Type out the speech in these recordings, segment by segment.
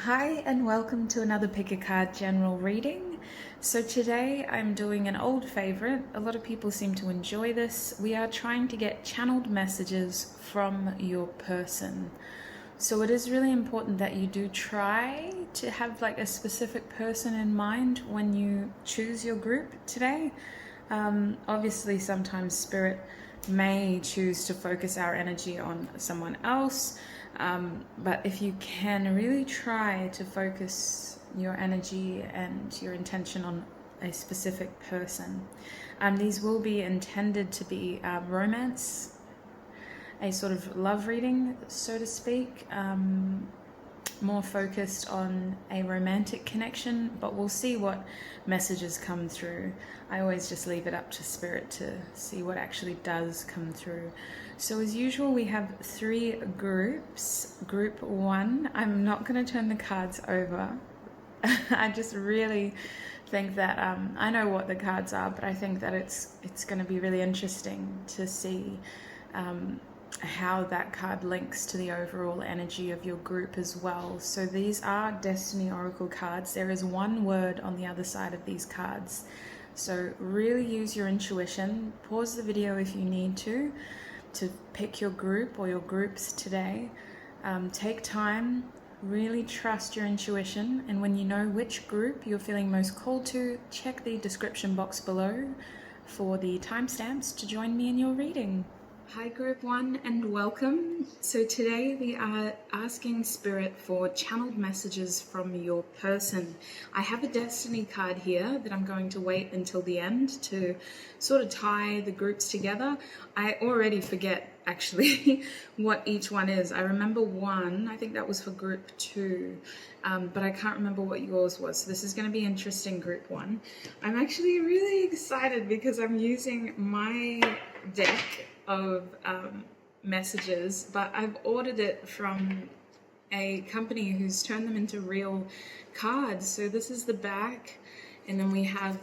Hi and welcome to another Pick a Card general reading. So today I'm doing an old favorite. A lot of people seem to enjoy this. We are trying to get channeled messages from your person. So it is really important that you do try to have like a specific person in mind when you choose your group today. Obviously sometimes spirit may choose to focus our energy on someone else. But if you can really try to focus your energy and your intention on a specific person, these will be intended to be romance, a sort of love reading, so to speak, more focused on a romantic connection, but we'll see what messages come through. I always just leave it up to spirit to see what actually does come through. So as usual, we have 3 groups. Group 1, I'm not going to turn the cards over. I just really think that I know what the cards are, but I think that it's going to be really interesting to see how that card links to the overall energy of your group as well. So these are Destiny Oracle cards. There is one word on the other side of these cards. So really use your intuition. Pause the video if you need to pick your group or your groups today. Take time, really trust your intuition, and when you know which group you're feeling most called to, check the description box below for the timestamps to join me in your reading. Hi Group 1 and welcome. So today we are asking Spirit for channeled messages from your person. I have a Destiny card here that I'm going to wait until the end to sort of tie the groups together. I already forget actually what each one is. I remember one, I think that was for Group 2, but I can't remember what yours was. So this is going to be interesting, Group 1. I'm actually really excited because I'm using my deck of messages, but I've ordered it from a company who's turned them into real cards. So this is the back, and then we have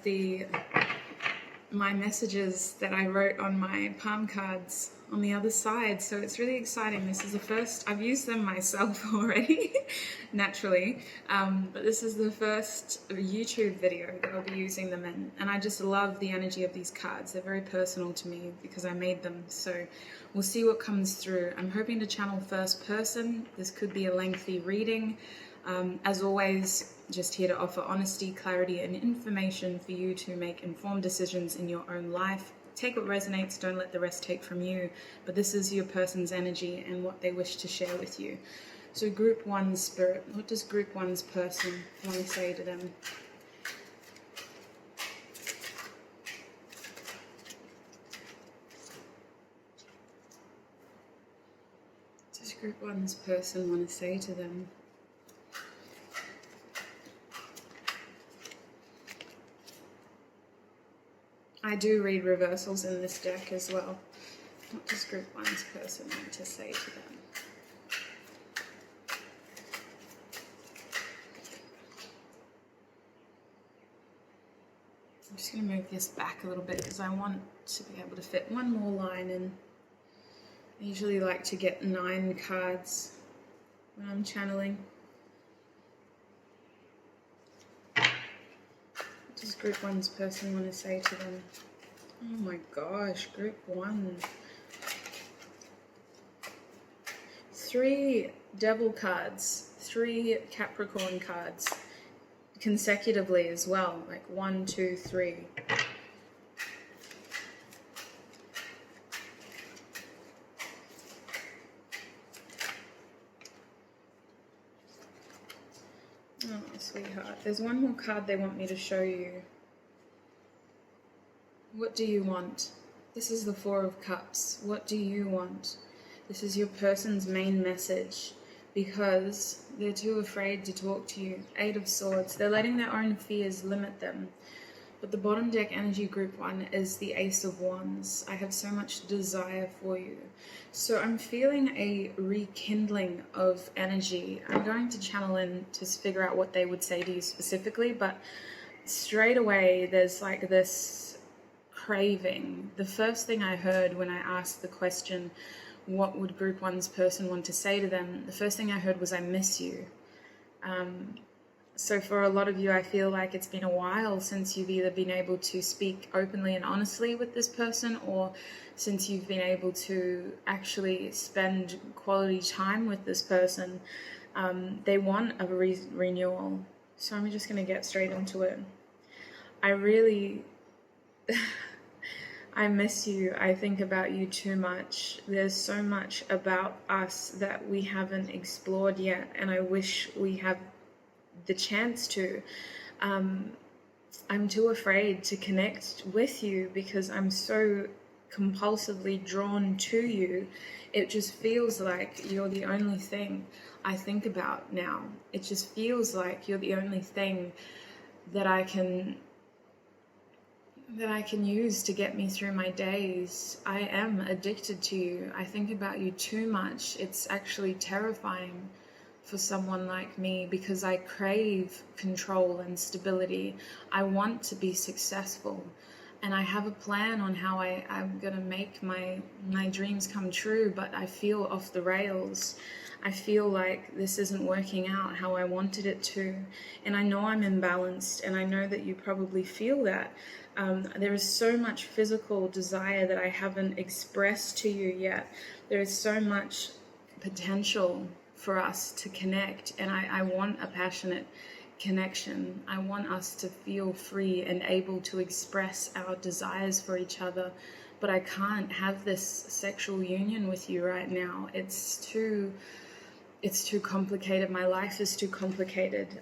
my messages that I wrote on my palm cards on the other side. So it's really exciting. This is the first, I've used them myself already, naturally, but this is the first YouTube video that I'll be using them in, and I just love the energy of these cards. They're very personal to me because I made them, so we'll see what comes through. I'm hoping to channel first person. This could be a lengthy reading. As always, just here to offer honesty, clarity, and information for you to make informed decisions in your own life. Take what resonates, don't let the rest take from you. But this is your person's energy and what they wish to share with you. So Group 1 Spirit, what does Group 1's person want to say to them? What does Group 1's person want to say to them? I do read reversals in this deck as well. What does Group 1's person want to say to them? I'm just going to move this back a little bit because I want to be able to fit one more line in. I usually like to get 9 cards when I'm channeling. What does Group 1's person want to say to them? Oh my gosh, Group 1. 3 Devil cards, 3 Capricorn cards, consecutively as well, like 1, 2, 3. Oh, sweetheart. There's one more card they want me to show you. What do you want? This is the 4 of Cups. What do you want? This is your person's main message because they're too afraid to talk to you. 8 of Swords. They're letting their own fears limit them. But the bottom deck energy, Group 1, is the Ace of Wands. I have so much desire for you. So I'm feeling a rekindling of energy. I'm going to channel in to figure out what they would say to you specifically, but straight away there's like this craving. The first thing I heard when I asked the question, what would Group 1's person want to say to them? The first thing I heard was, I miss you. So for a lot of you, I feel like it's been a while since you've either been able to speak openly and honestly with this person, or since you've been able to actually spend quality time with this person. They want a renewal. So I'm just going to get straight into it. I really... I miss you. I think about you too much. There's so much about us that we haven't explored yet, and I wish we have the chance to. I'm too afraid to connect with you because I'm so compulsively drawn to you. It just feels like you're the only thing I think about now. It just feels like you're the only thing that I can use to get me through my days. I am addicted to you. I think about you too much. It's actually terrifying for someone like me because I crave control and stability. I want to be successful, and I have a plan on how I'm gonna make my dreams come true, but I feel off the rails. I feel like this isn't working out how I wanted it to, and I know I'm imbalanced, and I know that you probably feel that. There is so much physical desire that I haven't expressed to you yet. There is so much potential for us to connect, and I want a passionate connection. I want us to feel free and able to express our desires for each other, but I can't have this sexual union with you right now. It's too complicated. My life is too complicated.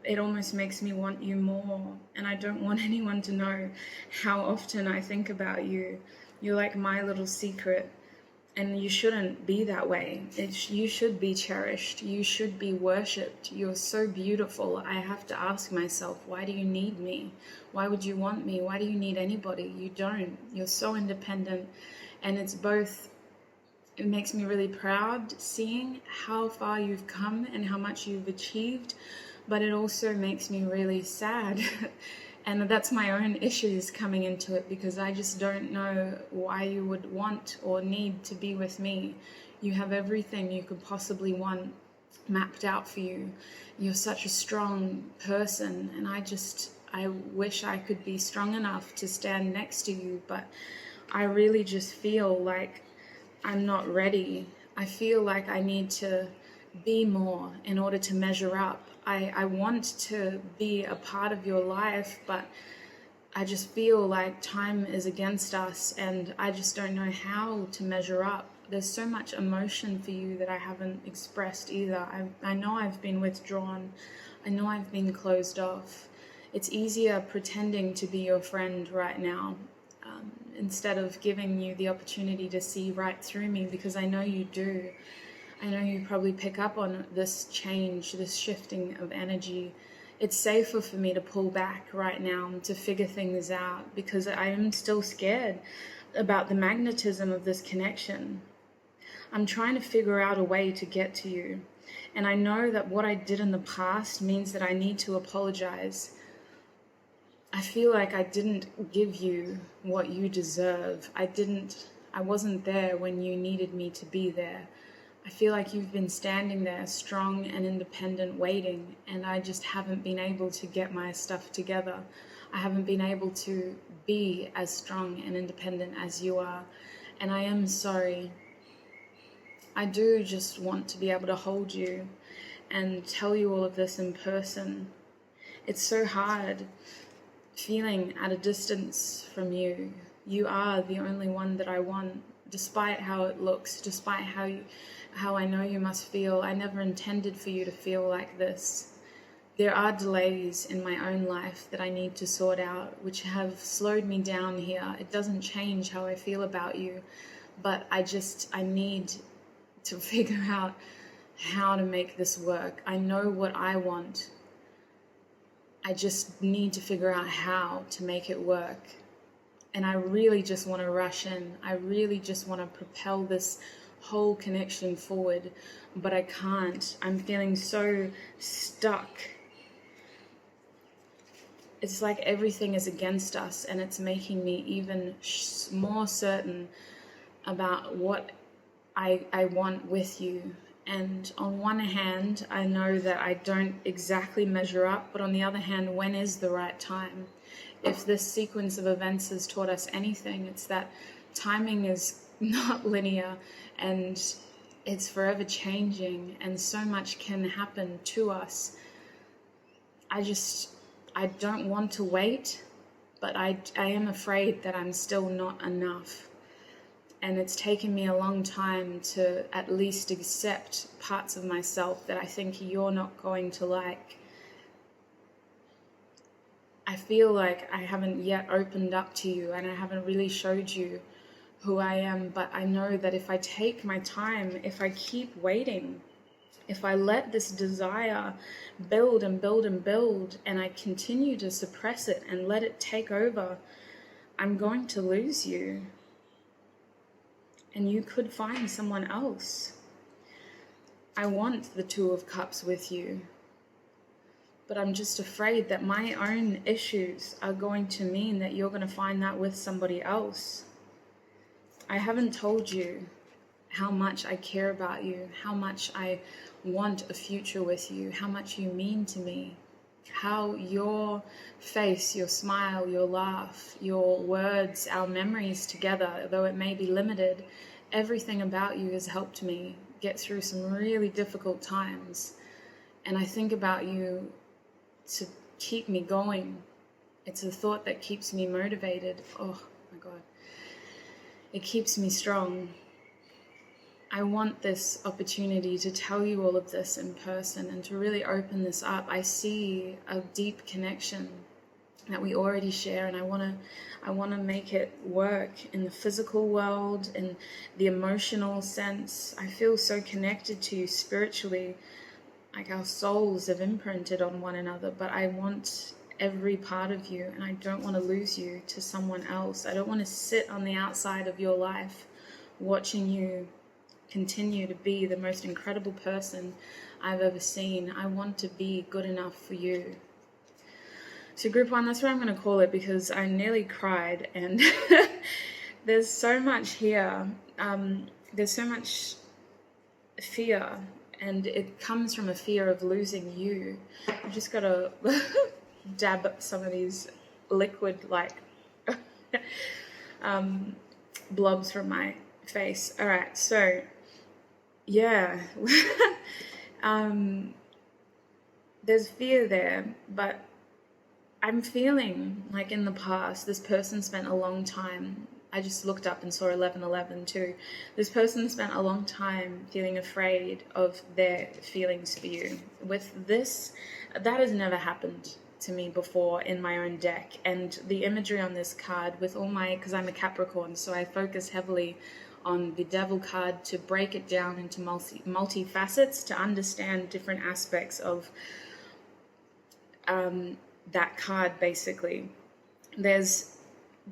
It almost makes me want you more, and I don't want anyone to know how often I think about you. You're like my little secret, and you shouldn't be that way. You should be cherished. You should be worshipped. You're so beautiful. I have to ask myself, why do you need me? Why would you want me? Why do you need anybody? You don't. You're so independent, and it's both. It makes me really proud seeing how far you've come and how much you've achieved, but it also makes me really sad. And that's my own issues coming into it, because I just don't know why you would want or need to be with me. You have everything you could possibly want mapped out for you. You're such a strong person, and I wish I could be strong enough to stand next to you, but I really just feel like I'm not ready. I feel like I need to be more in order to measure up. I want to be a part of your life, but I just feel like time is against us, and I just don't know how to measure up. There's so much emotion for you that I haven't expressed either. I know I've been withdrawn. I know I've been closed off. It's easier pretending to be your friend right now, instead of giving you the opportunity to see right through me, because I know you do. I know you probably pick up on this change, this shifting of energy. It's safer for me to pull back right now to figure things out, because I am still scared about the magnetism of this connection. I'm trying to figure out a way to get to you, and I know that what I did in the past means that I need to apologize. I feel like I didn't give you what you deserve. I wasn't there when you needed me to be there. I feel like you've been standing there strong and independent waiting, and I just haven't been able to get my stuff together. I haven't been able to be as strong and independent as you are, and I am sorry. I do just want to be able to hold you and tell you all of this in person. It's so hard feeling at a distance from you. You are the only one that I want, despite how it looks, despite how I know you must feel. I never intended for you to feel like this. There are delays in my own life that I need to sort out, which have slowed me down here. It doesn't change how I feel about you, but I need to figure out how to make this work. I know what I want. I just need to figure out how to make it work. And I really just want to rush in. I really just want to propel this whole connection forward, but I can't. I'm feeling so stuck. It's like everything is against us, and it's making me even more certain about what I want with you. And on one hand, I know that I don't exactly measure up, but on the other hand, when is the right time? If this sequence of events has taught us anything, it's that timing is not linear and it's forever changing, and so much can happen to us. I don't want to wait, but I am afraid that I'm still not enough. And it's taken me a long time to at least accept parts of myself that I think you're not going to like. I feel like I haven't yet opened up to you, and I haven't really showed you who I am, but I know that if I take my time, if I keep waiting, if I let this desire build and build and build, and I continue to suppress it and let it take over, I'm going to lose you. And you could find someone else. I want the Two of Cups with you, but I'm just afraid that my own issues are going to mean that you're going to find that with somebody else. I haven't told you how much I care about you, how much I want a future with you, how much you mean to me, how your face, your smile, your laugh, your words, our memories together, though it may be limited, everything about you has helped me get through some really difficult times. And I think about you to keep me going. It's a thought that keeps me motivated. Oh my God. It keeps me strong. I want this opportunity to tell you all of this in person and to really open this up. I see a deep connection that we already share, and I want to make it work in the physical world, in the emotional sense. I feel so connected to you spiritually, like our souls have imprinted on one another, but I want every part of you, and I don't want to lose you to someone else. I don't want to sit on the outside of your life watching you continue to be the most incredible person I've ever seen. I want to be good enough for you. So group one, that's what I'm going to call it, because I nearly cried, and there's so much here. There's so much fear, and it comes from a fear of losing you. I've just got to dab some of these liquid like blobs from my face. All right, so yeah, there's fear there, but I'm feeling like in the past, this person spent a long time. I just looked up and saw 1111 too. This person spent a long time feeling afraid of their feelings for you. With this, that has never happened to me before in my own deck. And the imagery on this card with all my, because I'm a Capricorn, so I focus heavily on the Devil card to break it down into multi-facets to understand different aspects of that card. Basically, there's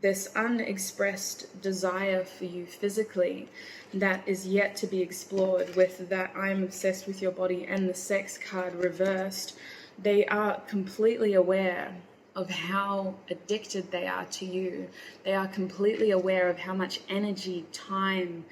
this unexpressed desire for you physically that is yet to be explored with that I'm obsessed with your body and the Sex card reversed. They are completely aware of how addicted they are to you. They are completely aware of how much energy, time,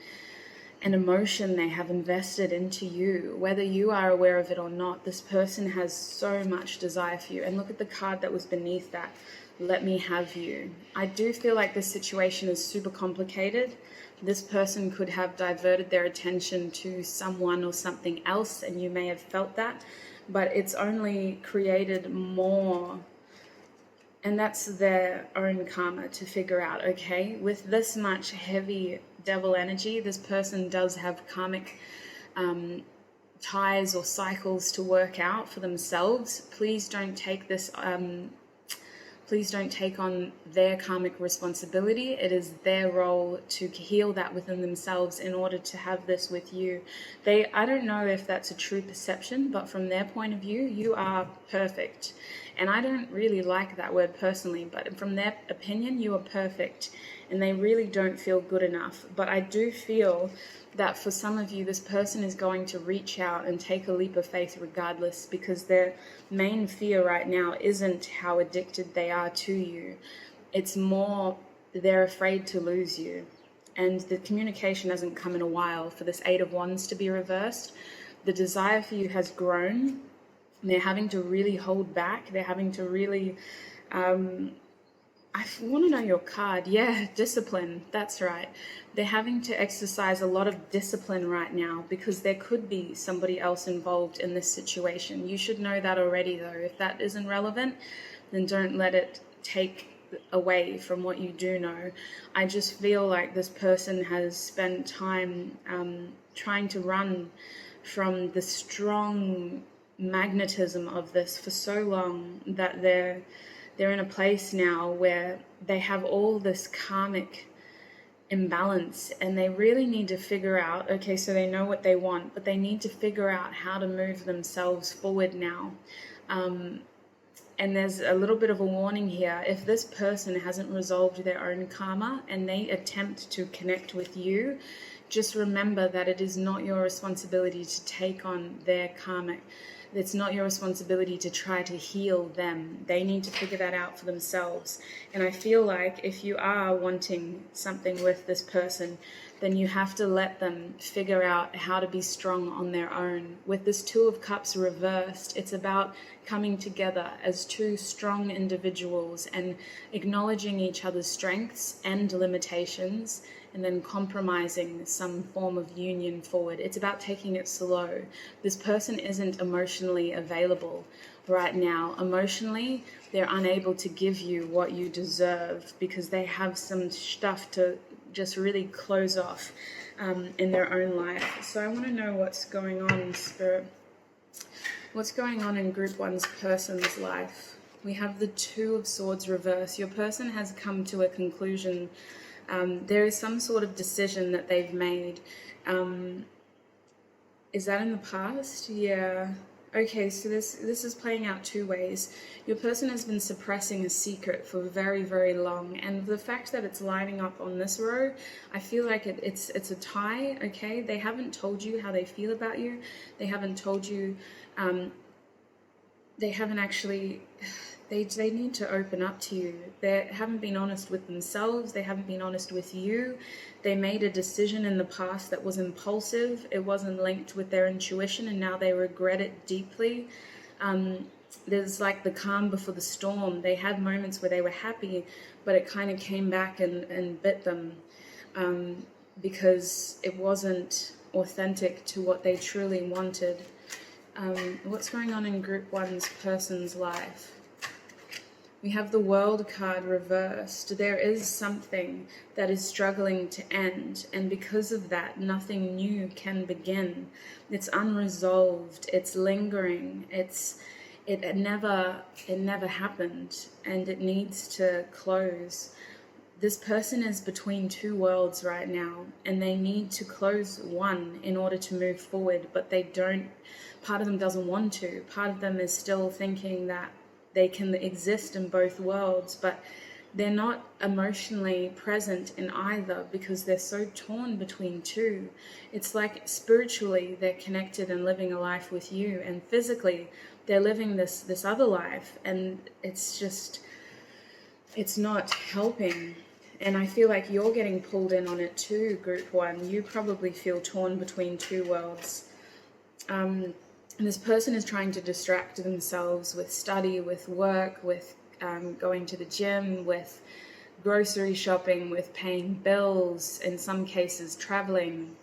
and emotion they have invested into you. Whether you are aware of it or not, this person has so much desire for you. And look at the card that was beneath that. Let me have you. I do feel like this situation is super complicated. This person could have diverted their attention to someone or something else, and you may have felt that, but it's only created more. And that's their own karma to figure out, okay? With this much heavy devil energy, this person does have karmic ties or cycles to work out for themselves. Please don't take this, please don't take on their karmic responsibility. It is their role to heal that within themselves in order to have this with you. I don't know if that's a true perception, but from their point of view, you are perfect. And I don't really like that word personally, but from their opinion, you are perfect. And they really don't feel good enough. But I do feel that for some of you, this person is going to reach out and take a leap of faith regardless, because their main fear right now isn't how addicted they are to you. It's more they're afraid to lose you. And the communication hasn't come in a while for this Eight of Wands to be reversed. the desire for you has grown. They're having to really hold back. They're having to really, I want to know your card. Yeah, discipline. That's right. They're having to exercise a lot of discipline right now because there could be somebody else involved in this situation. You should know that already, though. If that isn't relevant, then don't let it take away from what you do know. I just feel like this person has spent time trying to run from the strong magnetism of this for so long that they're in a place now where they have all this karmic imbalance, and they really need to figure out, okay, so they know what they want, but they need to figure out how to move themselves forward now. And there's a little bit of a warning here. If this person hasn't resolved their own karma and they attempt to connect with you, just remember that it is not your responsibility to take on their karmic. It's not your responsibility to try to heal them. They need to figure that out for themselves. And I feel like if you are wanting something with this person, then you have to let them figure out how to be strong on their own. With this Two of Cups reversed, it's about coming together as two strong individuals and acknowledging each other's strengths and limitations, and then compromising some form of union forward. It's about taking it slow. This person isn't emotionally available right now. Emotionally, they're unable to give you what you deserve because they have some stuff to just really close off in their own life. So I want to know what's going on in Spirit. What's going on in Group 1's person's life? We have the Two of Swords reverse. Your person has come to a conclusion. There is some sort of decision that they've made. Is that in the past? Yeah. Okay, so this is playing out two ways. Your person has been suppressing a secret for very, very long, and the fact that it's lining up on this row, I feel like it's a tie. Okay, they haven't told you how they feel about you. They haven't told you. They haven't actually. They need to open up to you. They haven't been honest with themselves. They haven't been honest with you. They made a decision in the past that was impulsive. It wasn't linked with their intuition, and now they regret it deeply. There's like the calm before the storm. They had moments where they were happy, but it kind of came back and bit them because it wasn't authentic to what they truly wanted. What's going on in Group 1's person's life? We have the World card reversed. There is something that is struggling to end, and because of that, nothing new can begin. It's unresolved. It's lingering. It never happened, and it needs to close. This person is between two worlds right now, and they need to close one in order to move forward, but they don't. Part of them doesn't want to. Part of them is still thinking that they can exist in both worlds, but they're not emotionally present in either because they're so torn between two. It's like spiritually they're connected and living a life with you, and physically they're living this other life, and it's not helping. And I feel like you're getting pulled in on it too, Group 1. You probably feel torn between two worlds. And this person is trying to distract themselves with study, with work, with going to the gym, with grocery shopping, with paying bills, in some cases traveling,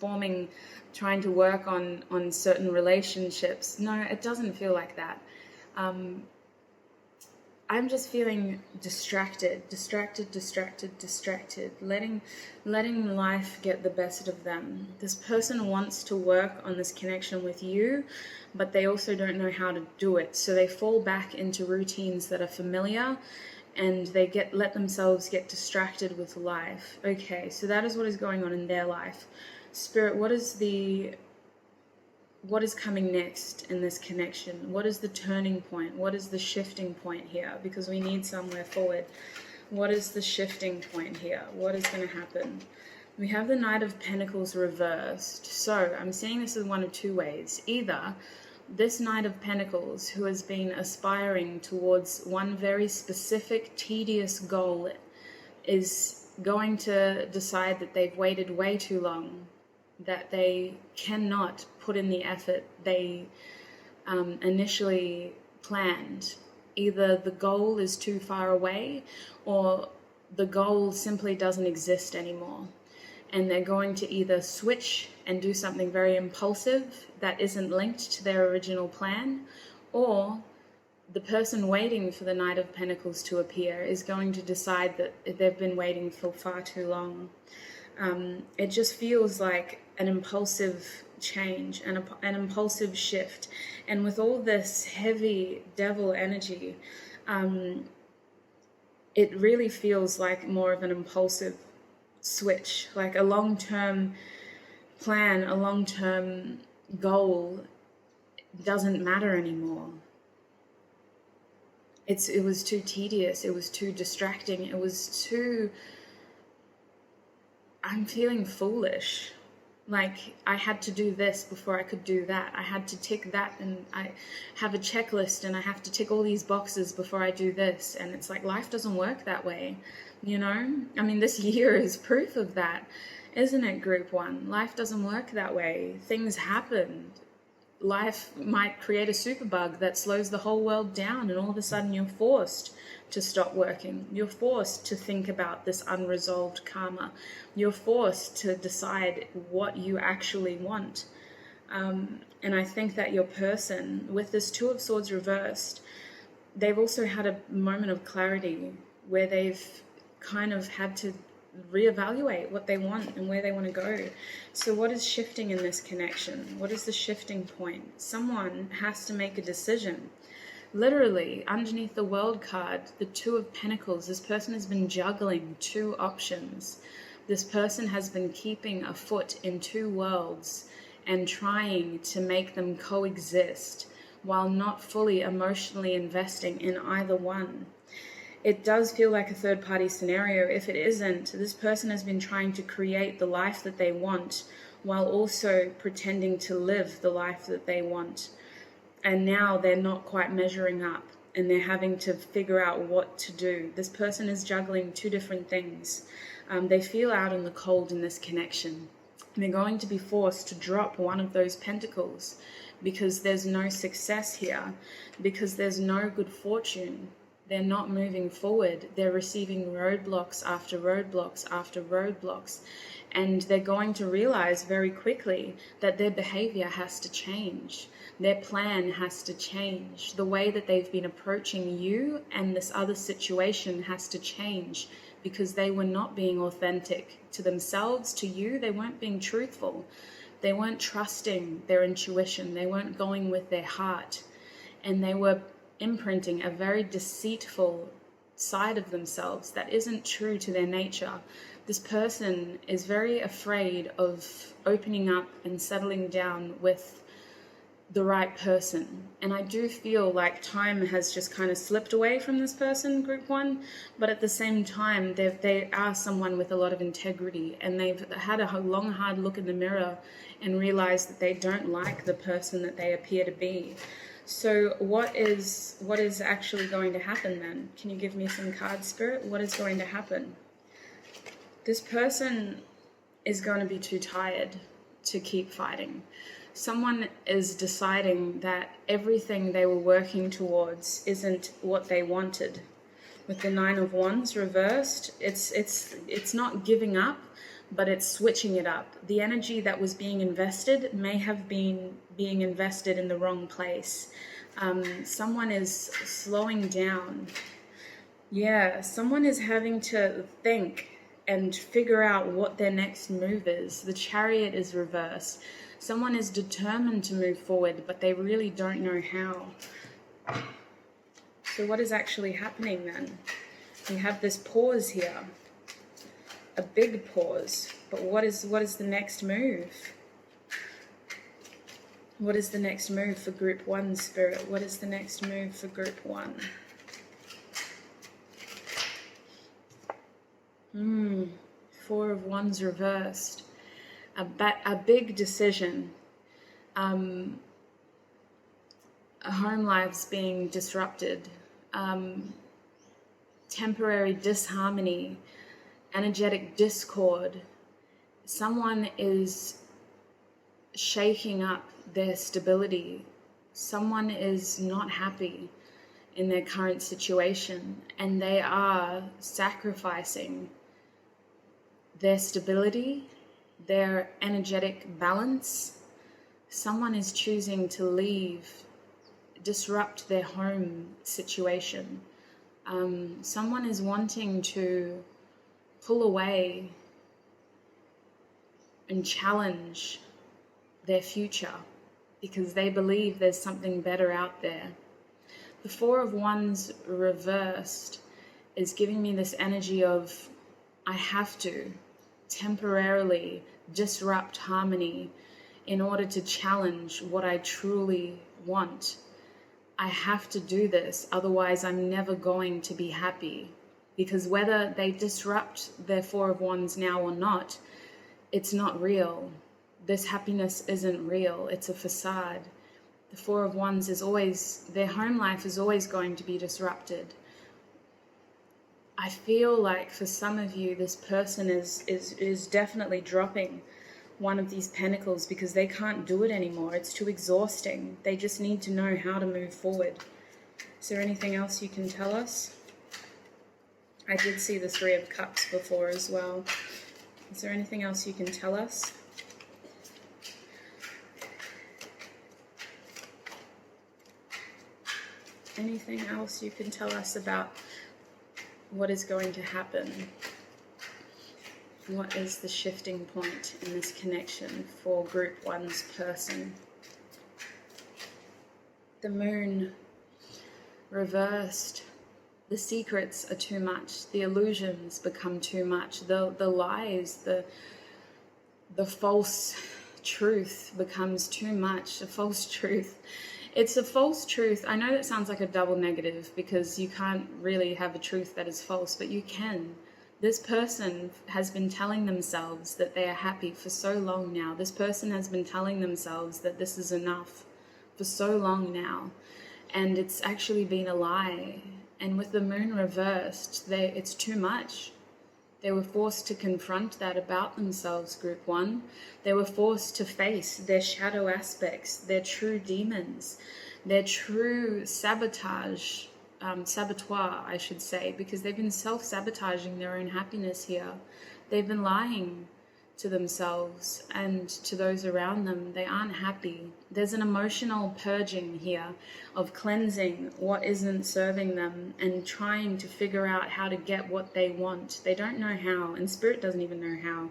trying to work on certain relationships. No, it doesn't feel like that. I'm just feeling distracted, letting life get the best of them. This person wants to work on this connection with you, but they also don't know how to do it. So they fall back into routines that are familiar, and they let themselves get distracted with life. Okay, so that is what is going on in their life. Spirit, what is coming next in this connection? What is the turning point? What is the shifting point here? Because we need somewhere forward. What is the shifting point here? What is going to happen? We have the Knight of Pentacles reversed. So I'm seeing this in one of two ways. Either this Knight of Pentacles, who has been aspiring towards one very specific, tedious goal, is going to decide that they've waited way too long that they cannot put in the effort they initially planned. Either the goal is too far away, or the goal simply doesn't exist anymore. And they're going to either switch and do something very impulsive that isn't linked to their original plan, or the person waiting for the Knight of Pentacles to appear is going to decide that they've been waiting for far too long. It just feels like an impulsive change and an impulsive shift. And with all this heavy devil energy, it really feels like more of an impulsive switch, like a long-term plan, a long-term goal doesn't matter anymore. It was too tedious, it was too distracting, it was too... I'm feeling foolish. Like, I had to do this before I could do that. I had to tick that, and I have a checklist, and I have to tick all these boxes before I do this. And it's like, life doesn't work that way, you know? I mean, this year is proof of that, isn't it, Group 1? Life doesn't work that way. Things happen. Life might create a superbug that slows the whole world down, and all of a sudden you're forced to stop working. You're forced to think about this unresolved karma. You're forced to decide what you actually want. And I think that your person, with this Two of Swords reversed, they've also had a moment of clarity where they've kind of had to reevaluate what they want and where they want to go. So what is shifting in this connection? What is the shifting point? Someone has to make a decision. Literally, underneath the World card, the Two of Pentacles, this person has been juggling two options. This person has been keeping a foot in two worlds and trying to make them coexist while not fully emotionally investing in either one. It does feel like a third-party scenario. If it isn't, this person has been trying to create the life that they want while also pretending to live the life that they want. And now they're not quite measuring up, and they're having to figure out what to do. This person is juggling two different things. They feel out in the cold in this connection. They're going to be forced to drop one of those pentacles because there's no success here, because there's no good fortune. They're not moving forward. They're receiving roadblocks after roadblocks after roadblocks. And they're going to realize very quickly that their behavior has to change. Their plan has to change. The way that they've been approaching you and this other situation has to change, because they were not being authentic to themselves, to you. They weren't being truthful. They weren't trusting their intuition. They weren't going with their heart. And they were imprinting a very deceitful side of themselves that isn't true to their nature. This person is very afraid of opening up and settling down with the right person. And I do feel like time has just kind of slipped away from this person, Group 1, but at the same time, they are someone with a lot of integrity, and they've had a long, hard look in the mirror and realized that they don't like the person that they appear to be. So what is actually going to happen then? Can you give me some card, Spirit? What is going to happen? This person is going to be too tired to keep fighting. Someone is deciding that everything they were working towards isn't what they wanted. With the Nine of Wands reversed, it's not giving up, but it's switching it up. The energy that was being invested may have been being invested in the wrong place. Someone is slowing down. Yeah, someone is having to think and figure out what their next move is. The Chariot is reversed. Someone is determined to move forward, but they really don't know how. So what is actually happening then? We have this pause here. A big pause. But what is the next move? What is the next move for Group 1, Spirit? What is the next move for Group 1? Four of Wands reversed. A big decision. Home lives being disrupted. Temporary disharmony. Energetic discord. Someone is shaking up their stability. Someone is not happy in their current situation, and they are sacrificing their stability, their energetic balance. Someone is choosing to leave, disrupt their home situation. Someone is wanting to pull away and challenge their future because they believe there's something better out there. The Four of Wands reversed is giving me this energy of, I have to temporarily disrupt harmony in order to challenge what I truly want. I have to do this, otherwise I'm never going to be happy. Because whether they disrupt their Four of Wands now or not, it's not real. This happiness isn't real. It's a facade. The Four of Wands is always, their home life is always going to be disrupted. I feel like for some of you, this person is definitely dropping one of these pentacles because they can't do it anymore. It's too exhausting. They just need to know how to move forward. Is there anything else you can tell us? I did see the Three of Cups before as well. Is there anything else you can tell us? Anything else you can tell us about what is going to happen? What is the shifting point in this connection for Group 1's person? The Moon reversed. The secrets are too much. The illusions become too much. The lies, the false truth becomes too much. A false truth. It's a false truth. I know that sounds like a double negative because you can't really have a truth that is false, but you can. This person has been telling themselves that they are happy for so long now. This person has been telling themselves that this is enough for so long now. And it's actually been a lie. And with the Moon reversed, it's too much. They were forced to confront that about themselves, Group 1. They were forced to face their shadow aspects, their true demons, their true saboteur, I should say, because they've been self-sabotaging their own happiness here. They've been lying to themselves and to those around them. They aren't happy. There's an emotional purging here of cleansing what isn't serving them and trying to figure out how to get what they want. They don't know how, and Spirit doesn't even know how.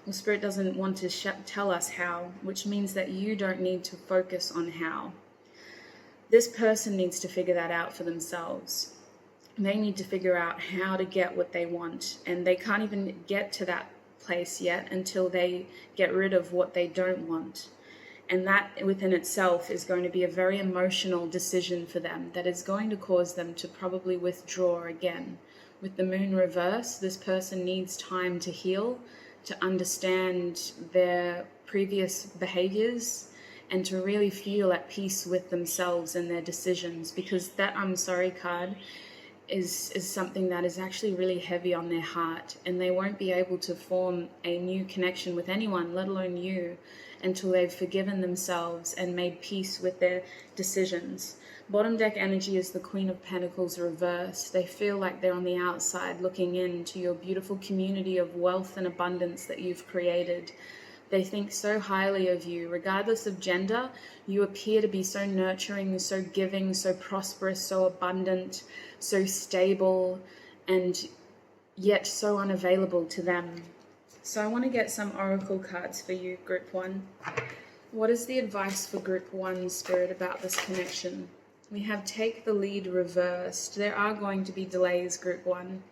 Well, Spirit doesn't want to tell us how, which means that you don't need to focus on how. This person needs to figure that out for themselves. They need to figure out how to get what they want, and they can't even get to that place yet until they get rid of what they don't want. And that within itself is going to be a very emotional decision for them that is going to cause them to probably withdraw again. With the Moon reverse, this person needs time to heal, to understand their previous behaviors, and to really feel at peace with themselves and their decisions, because that I'm sorry card is something that is actually really heavy on their heart, and they won't be able to form a new connection with anyone, let alone you, until they've forgiven themselves and made peace with their decisions. Bottom deck energy is the Queen of Pentacles reversed. They feel like they're on the outside looking into your beautiful community of wealth and abundance that you've created. They think so highly of you. Regardless of gender, you appear to be so nurturing, so giving, so prosperous, so abundant, so stable, and yet so unavailable to them. So I want to get some oracle cards for you, Group 1. What is the advice for Group 1, Spirit, about this connection? We have Take the Lead reversed. There are going to be delays, Group 1.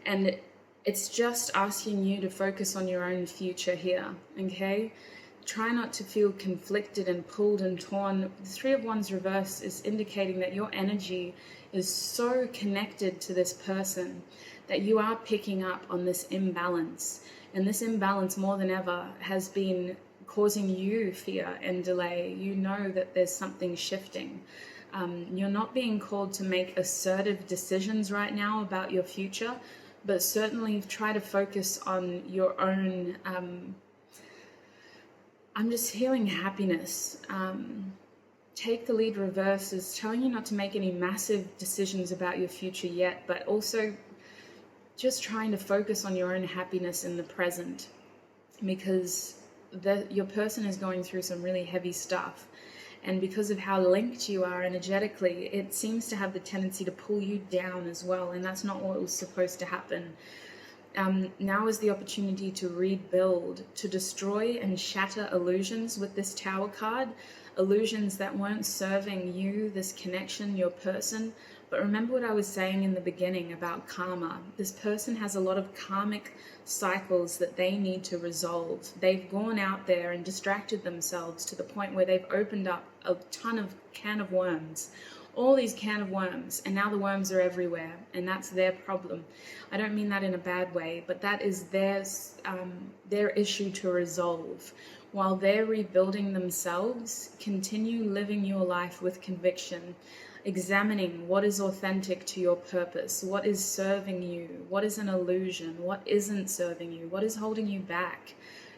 And it's just asking you to focus on your own future here, okay? Try not to feel conflicted and pulled and torn. The Three of Wands reverse is indicating that your energy is so connected to this person that you are picking up on this imbalance. And this imbalance, more than ever, has been causing you fear and delay. You know that there's something shifting. You're not being called to make assertive decisions right now about your future, but certainly try to focus on your own I'm just healing happiness. Take the lead reverse is telling you not to make any massive decisions about your future yet, but also just trying to focus on your own happiness in the present, because your person is going through some really heavy stuff. And because of how linked you are energetically, it seems to have the tendency to pull you down as well. And that's not what was supposed to happen. Now is the opportunity to rebuild, to destroy and shatter illusions with this Tower card. Illusions that weren't serving you, this connection, your person. But remember what I was saying in the beginning about karma. This person has a lot of karmic cycles that they need to resolve. They've gone out there and distracted themselves to the point where they've opened up a ton of can of worms. All these can of worms, and now the worms are everywhere, and that's their problem. I don't mean that in a bad way, but that is their issue to resolve. While they're rebuilding themselves, continue living your life with conviction, examining what is authentic to your purpose, what is serving you, what is an illusion, what isn't serving you, what is holding you back.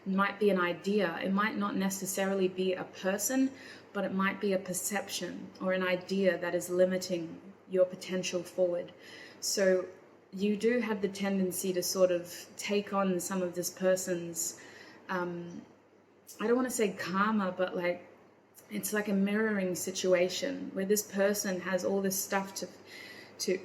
It might be an idea, it might not necessarily be a person, but it might be a perception or an idea that is limiting your potential forward. So you do have the tendency to sort of take on some of this person's, I don't want to say karma, but like it's like a mirroring situation where this person has all this stuff to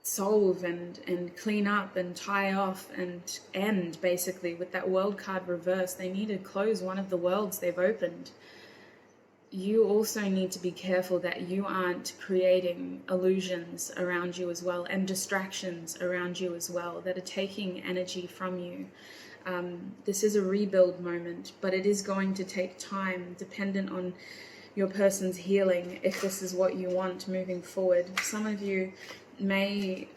solve and clean up and tie off and end, basically. With that world card reversed, they need to close one of the worlds they've opened. You also need to be careful that you aren't creating illusions around you as well, and distractions around you as well that are taking energy from you. This is a rebuild moment, but it is going to take time, dependent on your person's healing, if this is what you want moving forward. Some of you may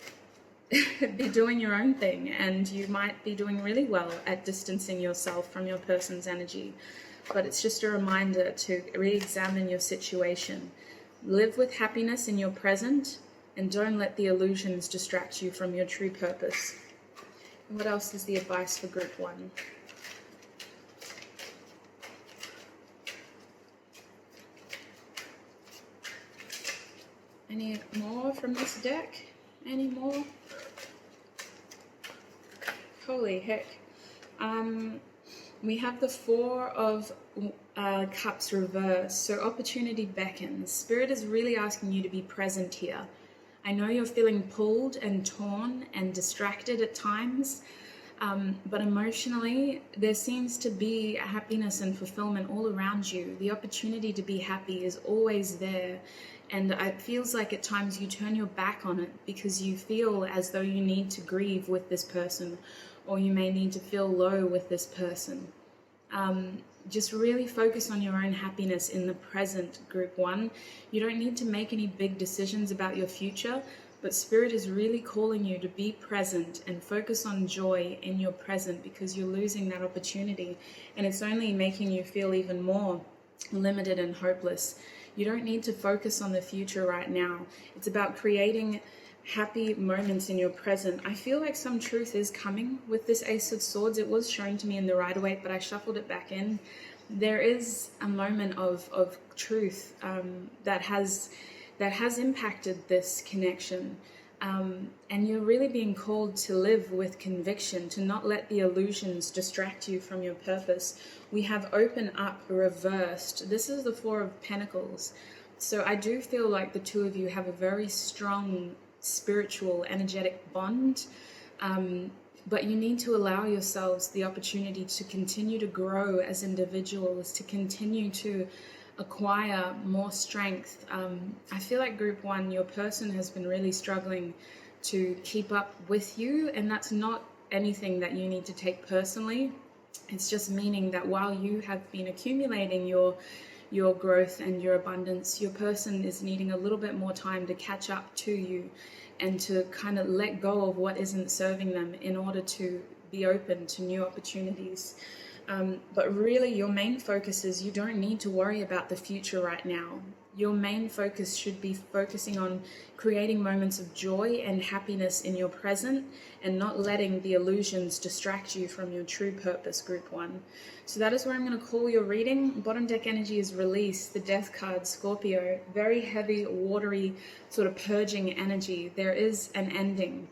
be doing your own thing, and you might be doing really well at distancing yourself from your person's energy. But it's just a reminder to re-examine your situation. Live with happiness in your present, and don't let the illusions distract you from your true purpose. And what else is the advice for group 1? Any more from this deck? Any more? Holy heck. We have the 4 of Cups reversed, so opportunity beckons. Spirit is really asking you to be present here. I know you're feeling pulled and torn and distracted at times, but emotionally there seems to be happiness and fulfillment all around you. The opportunity to be happy is always there, and it feels like at times you turn your back on it because you feel as though you need to grieve with this person, or you may need to feel low with this person. Just really focus on your own happiness in the present, group 1. You don't need to make any big decisions about your future, but Spirit is really calling you to be present and focus on joy in your present, because you're losing that opportunity, and it's only making you feel even more limited and hopeless. You don't need to focus on the future right now. It's about creating happy moments in your present. I feel like some truth is coming with this Ace of Swords. It was shown to me in the Rider-Waite, but I shuffled it back in. There is a moment of truth that has impacted this connection. And you're really being called to live with conviction, to not let the illusions distract you from your purpose. We have open up reversed. This is the 4 of Pentacles. So I do feel like the 2 of you have a very strong spiritual, energetic bond, but you need to allow yourselves the opportunity to continue to grow as individuals, to continue to acquire more strength. I feel like group 1, your person has been really struggling to keep up with you, and that's not anything that you need to take personally. It's just meaning that while you have been accumulating your growth and your abundance, your person is needing a little bit more time to catch up to you and to kind of let go of what isn't serving them in order to be open to new opportunities. But really your main focus is you don't need to worry about the future right now. Your main focus should be focusing on creating moments of joy and happiness in your present and not letting the illusions distract you from your true purpose, Group 1. So that is where I'm going to call your reading. Bottom deck energy is release, the death card, Scorpio. Very heavy, watery, sort of purging energy. There is an ending.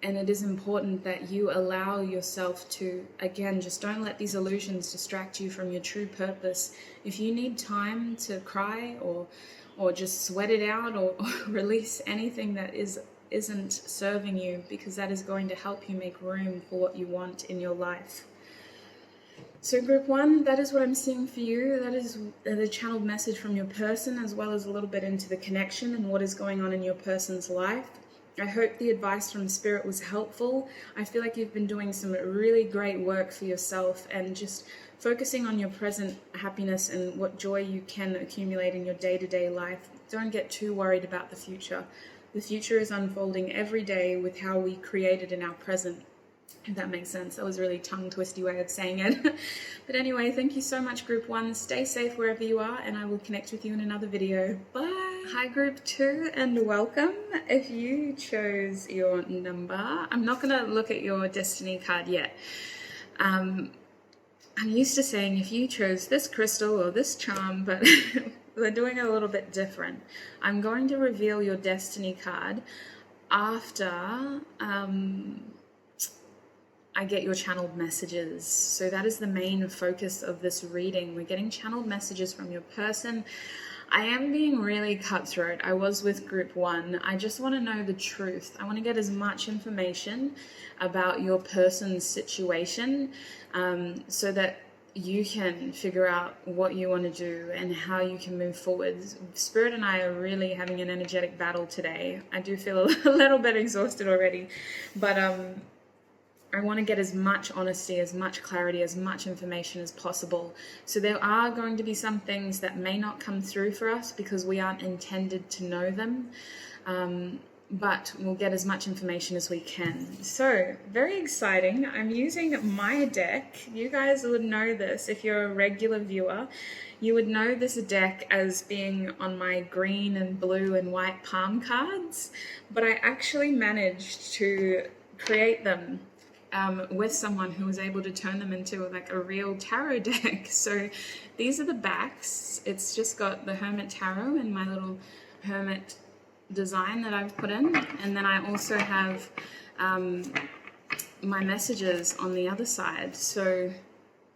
And it is important that you allow yourself to, again, just don't let these illusions distract you from your true purpose. If you need time to cry or just sweat it out or release anything that isn't serving you, because that is going to help you make room for what you want in your life. So Group 1, that is what I'm seeing for you. That is the channeled message from your person, as well as a little bit into the connection and what is going on in your person's life. I hope the advice from Spirit was helpful. I feel like you've been doing some really great work for yourself and just focusing on your present happiness and what joy you can accumulate in your day-to-day life. Don't get too worried about the future. The future is unfolding every day with how we create it in our present. If that makes sense. That was a really tongue-twisty way of saying it. But anyway, thank you so much, Group 1. Stay safe wherever you are, and I will connect with you in another video. Bye! Hi, Group 2, and welcome. If you chose your number, I'm not going to look at your destiny card yet. I'm used to saying if you chose this crystal or this charm, but we're doing it a little bit different. I'm going to reveal your destiny card after I get your channeled messages. So that is the main focus of this reading. We're getting channeled messages from your person. I am being really cutthroat. I was with Group 1. I just want to know the truth. I want to get as much information about your person's situation so that you can figure out what you want to do and how you can move forward. Spirit and I are really having an energetic battle today. I do feel a little bit exhausted already, but I want to get as much honesty, as much clarity, as much information as possible. So there are going to be some things that may not come through for us because we aren't intended to know them. But we'll get as much information as we can. So, very exciting. I'm using my deck. You guys would know this if you're a regular viewer. You would know this deck as being on my green and blue and white palm cards. But I actually managed to create them with someone who was able to turn them into like a real tarot deck. So these are the backs. It's just got the Hermit tarot and my little Hermit design that I've put in, and then I also have my messages on the other side. So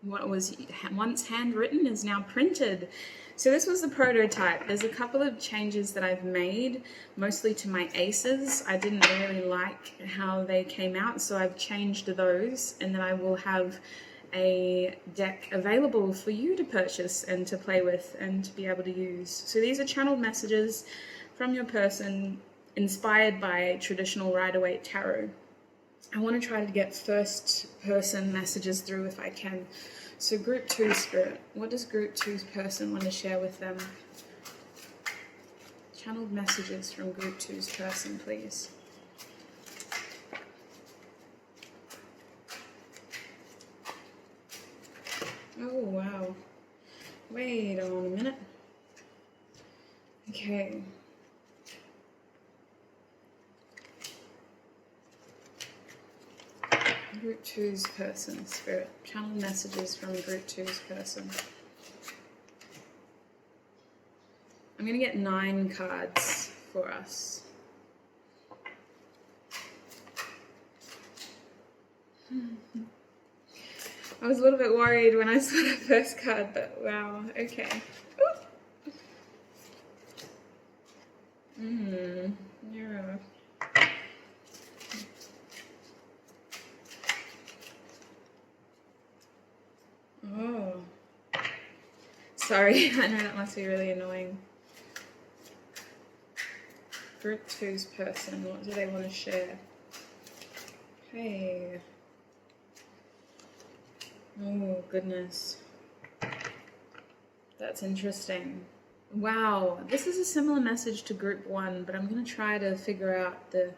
what was once handwritten is now printed. So this was the prototype. There's a couple of changes that I've made, mostly to my aces. I didn't really like how they came out, so I've changed those, and then I will have a deck available for you to purchase and to play with and to be able to use. So these are channeled messages from your person inspired by traditional Rider-Waite tarot. I want to try to get first person messages through if I can. So Group 2 Spirit, what does Group 2's person want to share with them? Channeled messages from Group 2's person, please. Oh, wow. Wait on a minute. Okay. Group 2's person, Spirit. Channel messages from Group 2's person. I'm going to get 9 cards for us. I was a little bit worried when I saw the first card, but wow, okay. Yeah. Oh. Sorry, I know that must be really annoying. Group 2's person, what do they want to share? Hey. Oh, goodness. That's interesting. Wow, this is a similar message to Group 1, but I'm going to try to figure out the...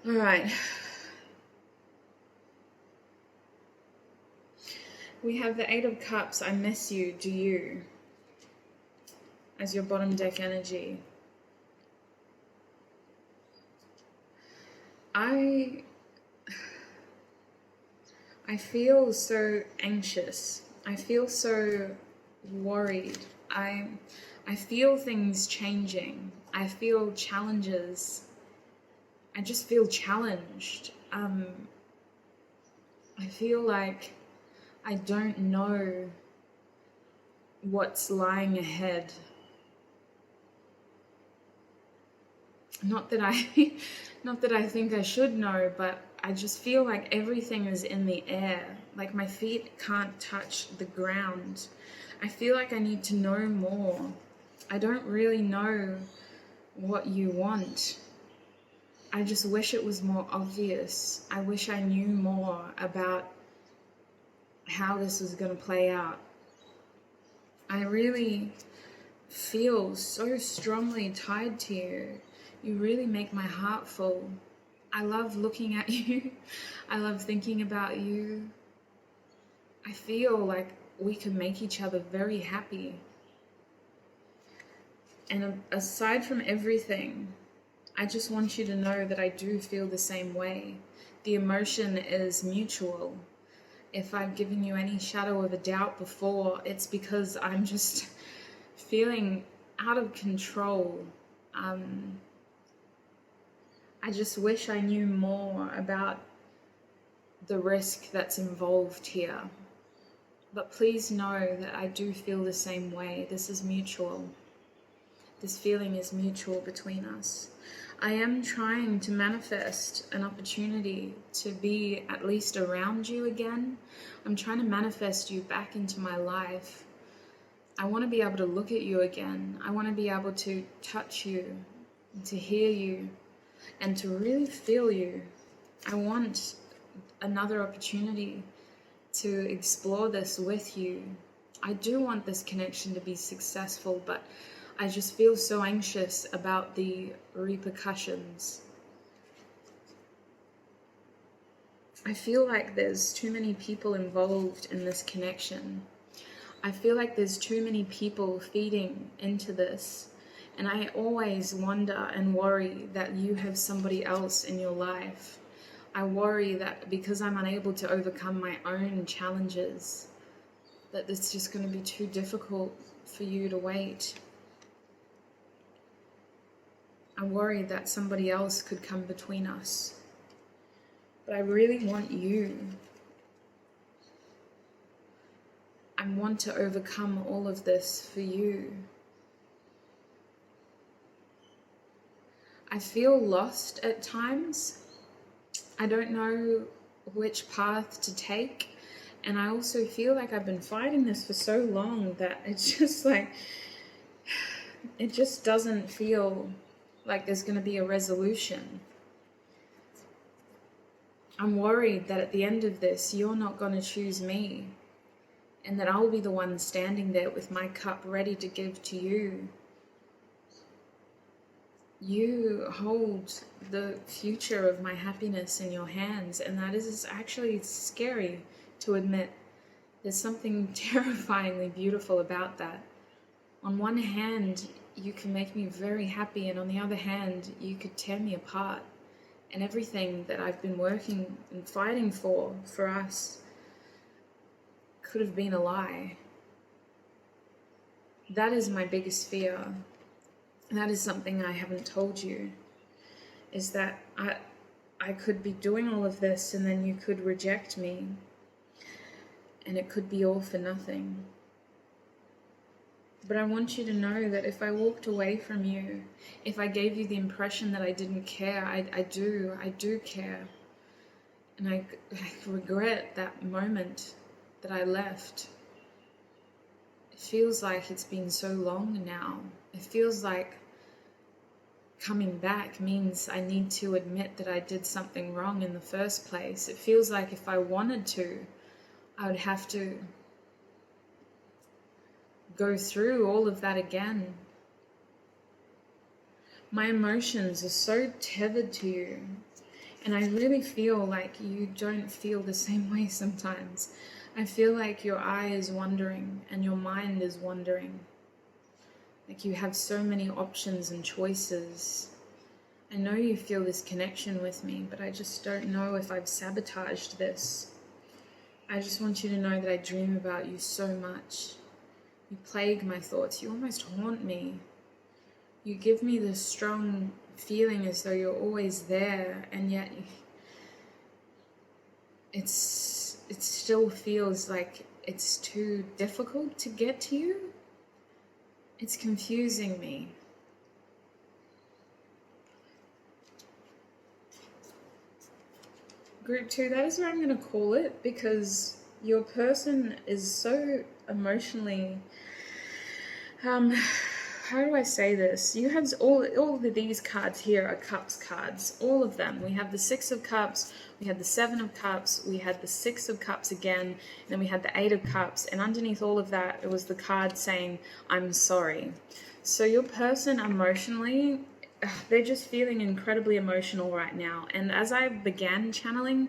Alright. We have the 8 of Cups, I miss you, do you? as your bottom deck energy. I feel so anxious. I feel so worried. I feel things changing. I feel challenges. I just feel challenged. I feel like I don't know what's lying ahead. Not that I think I should know, but I just feel like everything is in the air. Like my feet can't touch the ground. I feel like I need to know more. I don't really know what you want. I just wish it was more obvious. I wish I knew more about how this was going to play out. I really feel so strongly tied to you. You really make my heart full. I love looking at you. I love thinking about you. I feel like we can make each other very happy. And aside from everything, I just want you to know that I do feel the same way. The emotion is mutual. If I've given you any shadow of a doubt before, it's because I'm just feeling out of control. I just wish I knew more about the risk that's involved here. But please know that I do feel the same way. This is mutual. This feeling is mutual between us. I am trying to manifest an opportunity to be at least around you again. I'm trying to manifest you back into my life. I want to be able to look at you again. I want to be able to touch you, to hear you, and to really feel you. I want another opportunity to explore this with you. I do want this connection to be successful, but I just feel so anxious about the repercussions. I feel like there's too many people involved in this connection. I feel like there's too many people feeding into this. And I always wonder and worry that you have somebody else in your life. I worry that because I'm unable to overcome my own challenges, that it's just going to be too difficult for you to wait. I worry that somebody else could come between us. But I really want you. I want to overcome all of this for you. I feel lost at times. I don't know which path to take. And I also feel like I've been fighting this for so long that it's just like, it just doesn't feel like there's going to be a resolution. I'm worried that at the end of this, you're not going to choose me, and that I'll be the one standing there with my cup ready to give to you. You hold the future of my happiness in your hands, and that is actually scary to admit. There's something terrifyingly beautiful about that. On one hand, you can make me very happy, and on the other hand, you could tear me apart. And everything that I've been working and fighting for us, could have been a lie. That is my biggest fear. That is something I haven't told you, is that I could be doing all of this and then you could reject me, and it could be all for nothing. But I want you to know that if I walked away from you, if I gave you the impression that I didn't care, I do care. And I regret that moment that I left. It feels like it's been so long now. It feels like coming back means I need to admit that I did something wrong in the first place. It feels like if I wanted to, I would have to go through all of that again. My emotions are so tethered to you, and I really feel like you don't feel the same way sometimes. I feel like your eye is wandering and your mind is wandering. Like you have so many options and choices. I know you feel this connection with me, but I just don't know if I've sabotaged this. I just want you to know that I dream about you so much. You plague my thoughts. You almost haunt me. You give me this strong feeling as though you're always there, and yet it still feels like it's too difficult to get to you. It's confusing me. Group 2, that is what I'm going to call it, because your person is so emotionally, how do I say this? You have all of these cards here are cups cards, all of them. We have the 6 of cups, we had the 7 of cups, we had the 6 of cups again, and then we had the 8 of cups, and underneath all of that, it was the card saying, I'm sorry. So your person emotionally, they're just feeling incredibly emotional right now. And as I began channeling,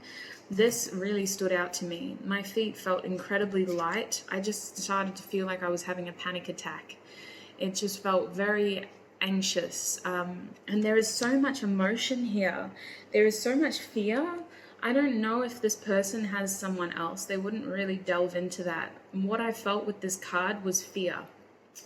this really stood out to me. My feet felt incredibly light. I just started to feel like I was having a panic attack. It just felt very anxious. And there is so much emotion here. There is so much fear. I don't know if this person has someone else. They wouldn't really delve into that. And what I felt with this card was fear.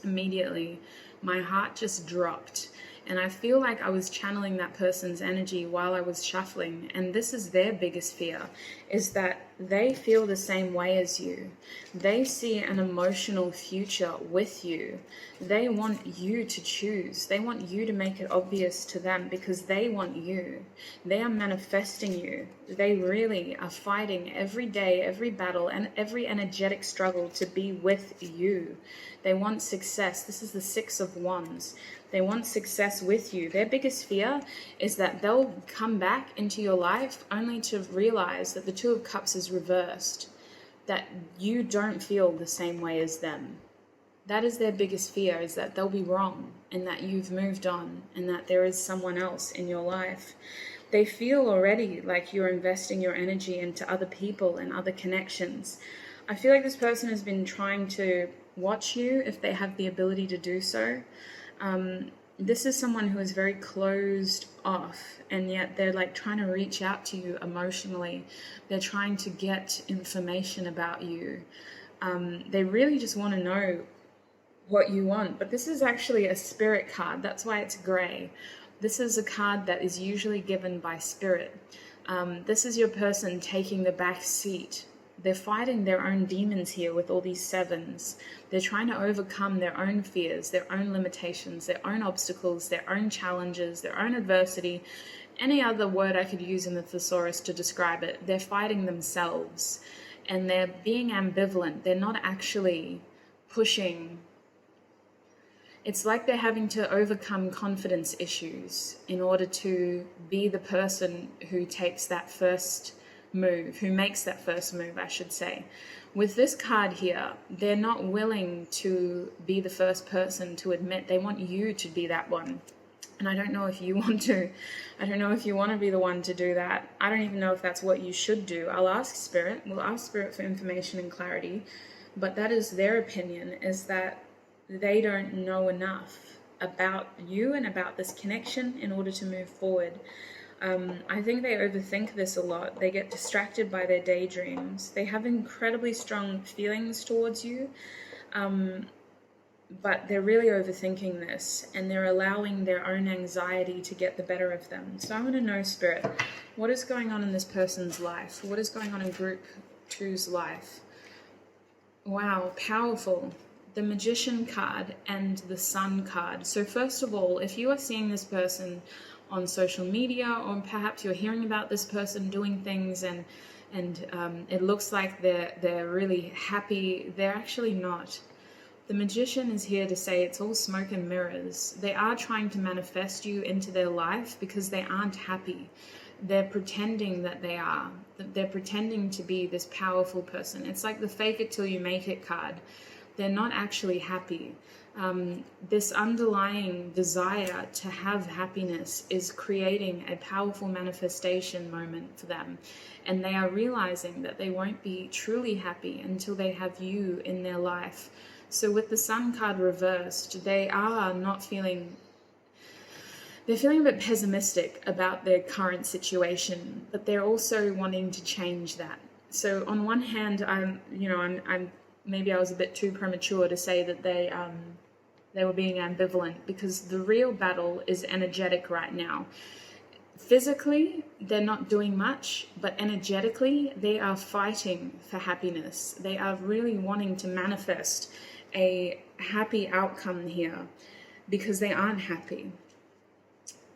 Immediately, my heart just dropped. And I feel like I was channeling that person's energy while I was shuffling. And this is their biggest fear, is that they feel the same way as you. They see an emotional future with you. They want you to choose. They want you to make it obvious to them because they want you. They are manifesting you. They really are fighting every day, every battle, and every energetic struggle to be with you. They want success. This is the 6 of Wands. They want success with you. Their biggest fear is that they'll come back into your life only to realize that the 2 of Cups is reversed, that you don't feel the same way as them. That is their biggest fear, is that they'll be wrong and that you've moved on and that there is someone else in your life. They feel already like you're investing your energy into other people and other connections. I feel like this person has been trying to watch you if they have the ability to do so. This is someone who is very closed off, and yet they're like trying to reach out to you emotionally. They're trying to get information about you. They really just want to know what you want. But this is actually a spirit card. That's why it's gray. This is a card that is usually given by spirit. This is your person taking the back seat. They're fighting their own demons here with all these 7s. They're trying to overcome their own fears, their own limitations, their own obstacles, their own challenges, their own adversity. Any other word I could use in the thesaurus to describe it. They're fighting themselves and they're being ambivalent. They're not actually pushing. It's like they're having to overcome confidence issues in order to be the person who takes that first move, who makes that first move, I should say. With this card here, they're not willing to be the first person to admit. They want you to be that one. And I don't know if you want to. I don't know if you want to be the one to do that. I don't even know if that's what you should do. I'll ask Spirit. We'll ask Spirit for information and clarity. But that is their opinion, is that they don't know enough about you and about this connection in order to move forward. I think they overthink this a lot. They get distracted by their daydreams. They have incredibly strong feelings towards you, but they're really overthinking this, and they're allowing their own anxiety to get the better of them. So I want to know, Spirit, what is going on in this person's life? What is going on in Group 2's life? Wow, powerful. The Magician card and the Sun card. So first of all, if you are seeing this person on social media, or perhaps you're hearing about this person doing things and it looks like they're really happy, they're actually not. The Magician is here to say it's all smoke and mirrors. They are trying to manifest you into their life because they aren't happy. They're pretending that they are. They're pretending to be this powerful person. It's like the fake it till you make it card. They're not actually happy. This underlying desire to have happiness is creating a powerful manifestation moment for them. And they are realizing that they won't be truly happy until they have you in their life. So with the Sun card reversed, they are not feeling, they're feeling a bit pessimistic about their current situation, but they're also wanting to change that. So on one hand, I'm maybe I was a bit too premature to say that they were being ambivalent, because the real battle is energetic right now. Physically, they're not doing much, but energetically, they are fighting for happiness. They are really wanting to manifest a happy outcome here because they aren't happy.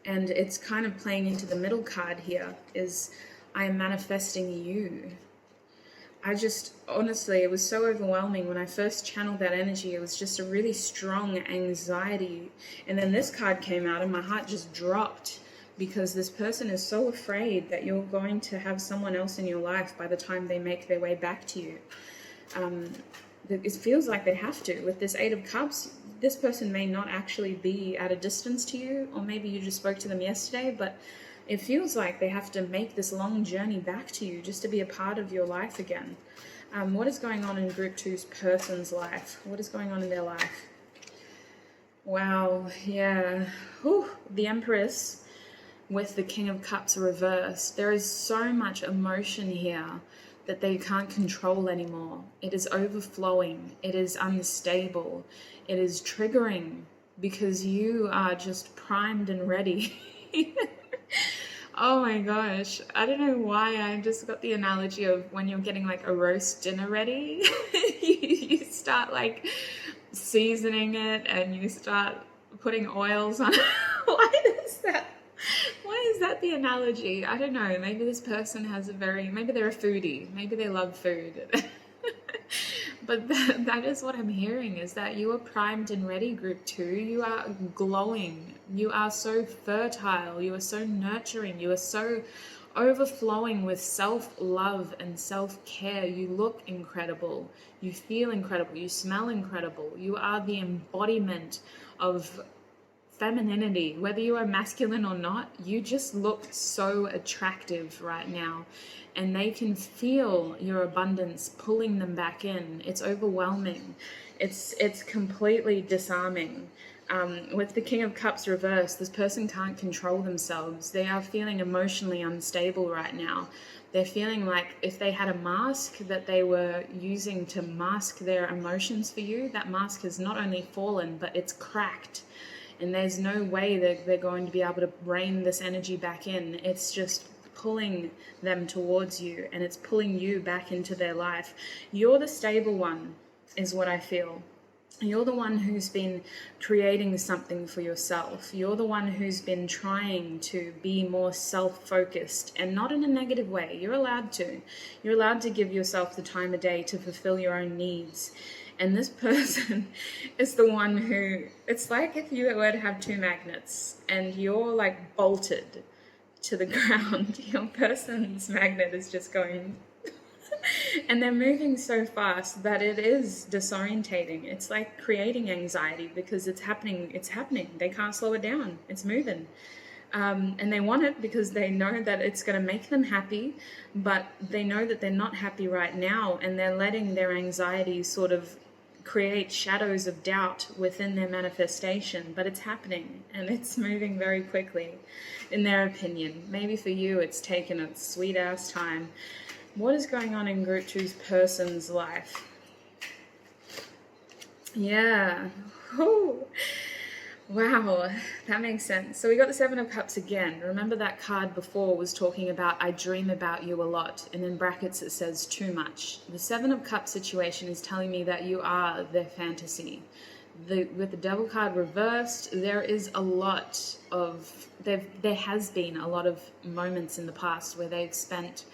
And it's kind of playing into the middle card here, is I am manifesting you. Honestly, it was so overwhelming when I first channeled that energy. It was just a really strong anxiety. And then this card came out and my heart just dropped, because this person is so afraid that you're going to have someone else in your life by the time they make their way back to you. It feels like they have to. With this Eight of Cups, this person may not actually be at a distance to you, or maybe you just spoke to them yesterday, but it feels like they have to make this long journey back to you just to be a part of your life again. What is going on in Group 2's person's life? What is going on in their life? Wow, yeah. Whew. The Empress with the King of Cups reversed. There is so much emotion here that they can't control anymore. It is overflowing. It is unstable. It is triggering because you are just primed and ready. Oh my gosh. I don't know why I just got the analogy of when you're getting like a roast dinner ready. you start like seasoning it and you start putting oils on it. Why is that the analogy? I don't know. Maybe this person has maybe they're a foodie. Maybe they love food. But that is what I'm hearing, is that you are primed and ready, Group 2. You are glowing. You are so fertile. You are so nurturing. You are so overflowing with self-love and self-care. You look incredible. You feel incredible. You smell incredible. You are the embodiment of femininity. Whether you are masculine or not, you just look so attractive right now, and they can feel your abundance pulling them back in. It's overwhelming. It's completely disarming. With the King of Cups reversed, this person can't control themselves. They are feeling emotionally unstable right now. They're feeling like if they had a mask that they were using to mask their emotions for you, that mask has not only fallen, but it's cracked. And there's no way that they're going to be able to rein this energy back in. It's just pulling them towards you, and it's pulling you back into their life. You're the stable one, is what I feel. You're the one who's been creating something for yourself. You're the one who's been trying to be more self-focused, and not in a negative way. You're allowed to. You're allowed to give yourself the time of day to fulfill your own needs. And this person is the one who, it's like if you were to have two magnets and you're like bolted to the ground. Your person's magnet is just going and they're moving so fast that it is disorientating. It's like creating anxiety because it's happening. They can't slow it down. It's moving. And they want it because they know that it's going to make them happy, but they know that they're not happy right now, and they're letting their anxiety sort of create shadows of doubt within their manifestation. But it's happening, and it's moving very quickly, in their opinion. Maybe for you, it's taken a sweet-ass time. What is going on in Group 2's person's life? Yeah. Ooh. Wow, that makes sense. So we got the Seven of Cups again. Remember that card before was talking about I dream about you a lot, and in brackets it says too much. The Seven of Cups situation is telling me that you are their fantasy. With the Devil card reversed, there has been a lot of moments in the past where they've spent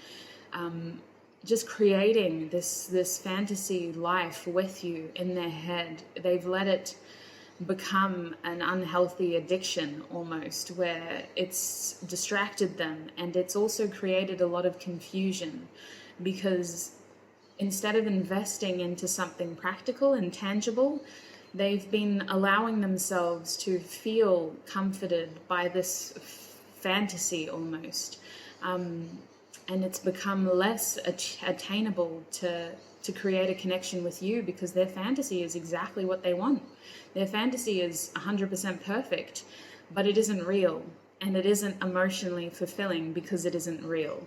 just creating this fantasy life with you in their head. They've let it become an unhealthy addiction almost, where it's distracted them, and it's also created a lot of confusion, because instead of investing into something practical and tangible, they've been allowing themselves to feel comforted by this fantasy almost. and it's become less attainable to create a connection with you, because their fantasy is exactly what they want. Their fantasy is 100% perfect, but it isn't real, and it isn't emotionally fulfilling because it isn't real.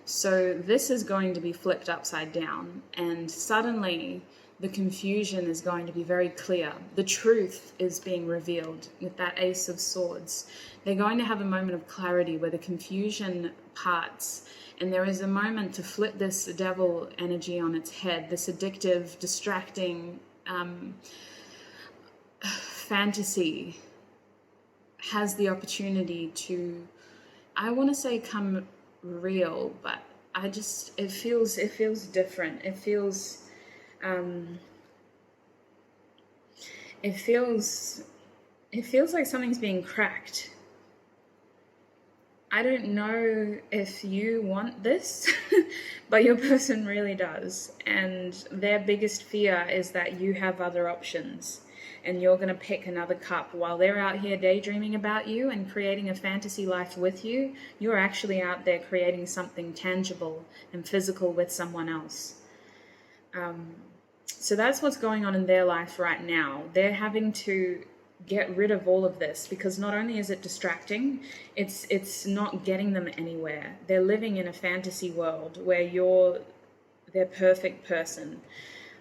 So this is going to be flipped upside down, and suddenly the confusion is going to be very clear. The truth is being revealed with that Ace of Swords. They're going to have a moment of clarity where the confusion parts, and there is a moment to flip this devil energy on its head, this addictive, distracting fantasy has the opportunity to, I want to say, come real, but it feels different. It feels like something's being cracked. I don't know if you want this, but your person really does. And their biggest fear is that you have other options and you're going to pick another cup. While they're out here daydreaming about you and creating a fantasy life with you, you're actually out there creating something tangible and physical with someone else. So that's what's going on in their life right now. They're having to get rid of all of this, because not only is it distracting, it's not getting them anywhere. They're living in a fantasy world where you're their perfect person.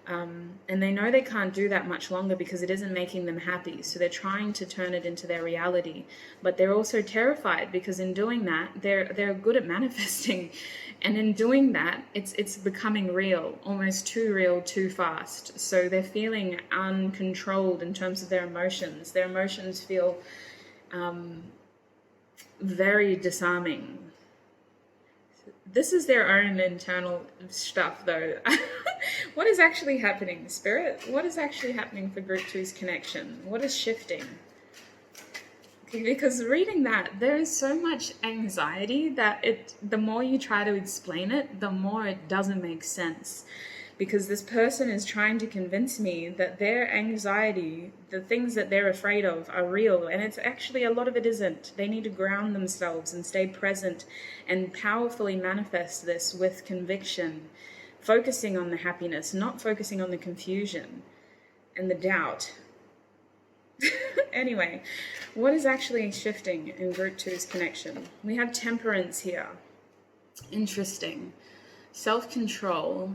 And they know they can't do that much longer because it isn't making them happy. So they're trying to turn it into their reality. But they're also terrified, because in doing that, they're good at manifesting. And in doing that, it's becoming real, almost too real, too fast. So they're feeling uncontrolled in terms of their emotions. Their emotions feel very disarming. This is their own internal stuff, though. What is actually happening, Spirit? What is actually happening for Group 2's connection? What is shifting? Okay, because reading that, there is so much anxiety that the more you try to explain it, the more it doesn't make sense. Because this person is trying to convince me that their anxiety, the things that they're afraid of, are real. And it's actually, a lot of it isn't. They need to ground themselves and stay present and powerfully manifest this with conviction, focusing on the happiness, not focusing on the confusion and the doubt. Anyway, what is actually shifting in Group 2's connection? We have temperance here. Interesting. Self-control,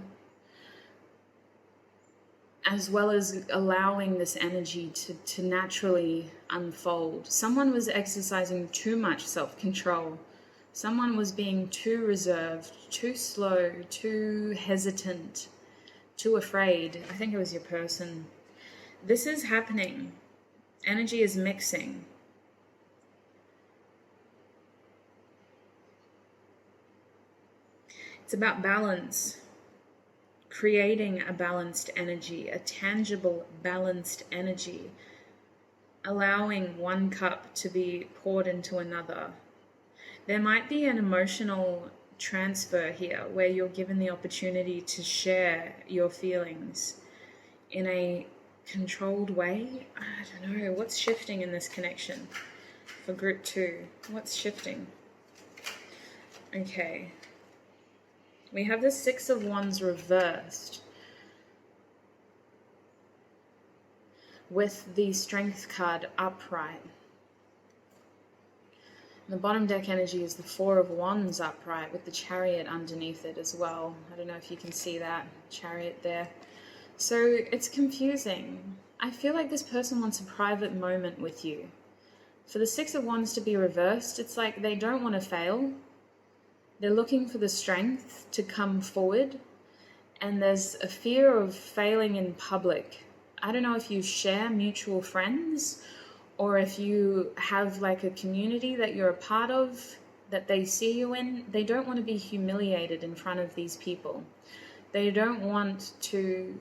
as well as allowing this energy to naturally unfold. Someone was exercising too much self-control. Someone was being too reserved, too slow, too hesitant, too afraid. I think it was your person. This is happening. Energy is mixing. It's about balance. Creating a balanced energy, a tangible, balanced energy, allowing one cup to be poured into another. There might be an emotional transfer here where you're given the opportunity to share your feelings in a controlled way. I don't know. What's shifting in this connection for Group 2? What's shifting? Okay. We have the Six of Wands reversed with the Strength card upright. The bottom deck energy is the Four of Wands upright with the Chariot underneath it as well. I don't know if you can see that Chariot there. So it's confusing. I feel like this person wants a private moment with you. For the Six of Wands to be reversed, it's like they don't want to fail. They're looking for the strength to come forward, and there's a fear of failing in public. I don't know if you share mutual friends or if you have like a community that you're a part of that they see you in. They don't want to be humiliated in front of these people. They don't want to,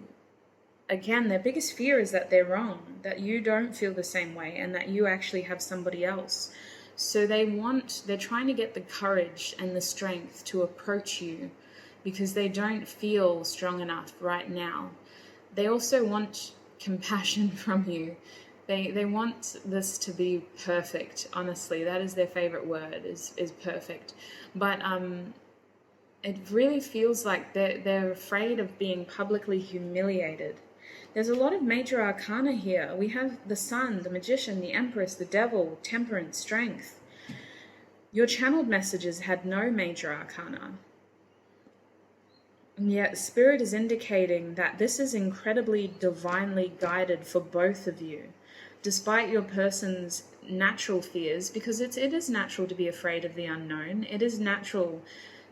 again, their biggest fear is that they're wrong, that you don't feel the same way and that you actually have somebody else. So they're trying to get the courage and the strength to approach you because they don't feel strong enough right now. They also want compassion from you. They want this to be perfect, honestly. That is their favorite word, is perfect. But it really feels like they're afraid of being publicly humiliated. There's a lot of major arcana here. We have the Sun, the Magician, the Empress, the Devil, Temperance, Strength. Your channeled messages had no major arcana. And yet Spirit is indicating that this is incredibly divinely guided for both of you, despite your person's natural fears, because it is natural to be afraid of the unknown. It is natural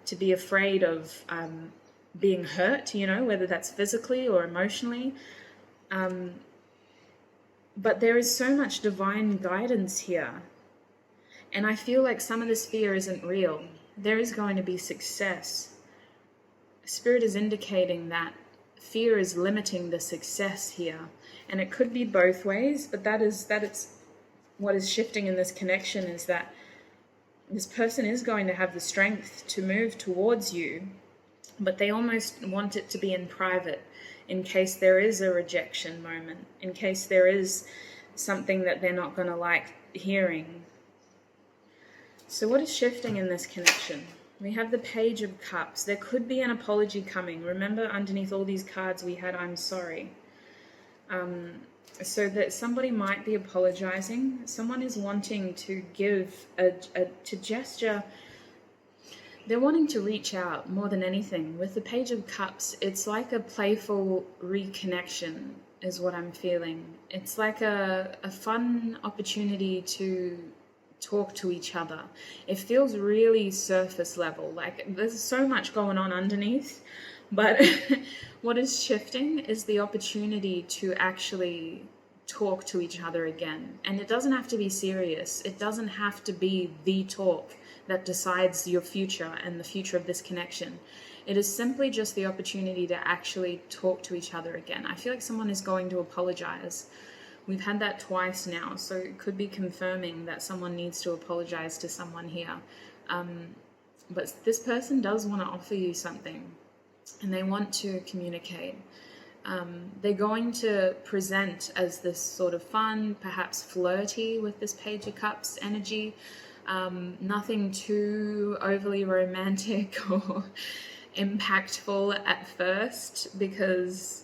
to be afraid of being hurt, whether that's physically or emotionally. But there is so much divine guidance here. And I feel like some of this fear isn't real. There is going to be success. Spirit is indicating that fear is limiting the success here. And it could be both ways, but that is what is shifting in this connection, is that this person is going to have the strength to move towards you, but they almost want it to be in private, in case there is a rejection moment, in case there is something that they're not going to like hearing. So what is shifting in this connection? We have the Page of Cups. There could be an apology coming. Remember, underneath all these cards we had I'm sorry. So that somebody might be apologizing. Someone is wanting to give to gesture. They're wanting to reach out more than anything. With the Page of Cups, it's like a playful reconnection is what I'm feeling. It's like a fun opportunity to talk to each other. It feels really surface level, like there's so much going on underneath, but what is shifting is the opportunity to actually talk to each other again. And it doesn't have to be serious. It doesn't have to be the talk that decides your future and the future of this connection. It is simply just the opportunity to actually talk to each other again. I feel like someone is going to apologize. We've had that twice now, so it could be confirming that someone needs to apologize to someone here. But this person does want to offer you something, and they want to communicate. They're going to present as this sort of fun, perhaps flirty with this Page of Cups energy. Nothing too overly romantic or impactful at first, because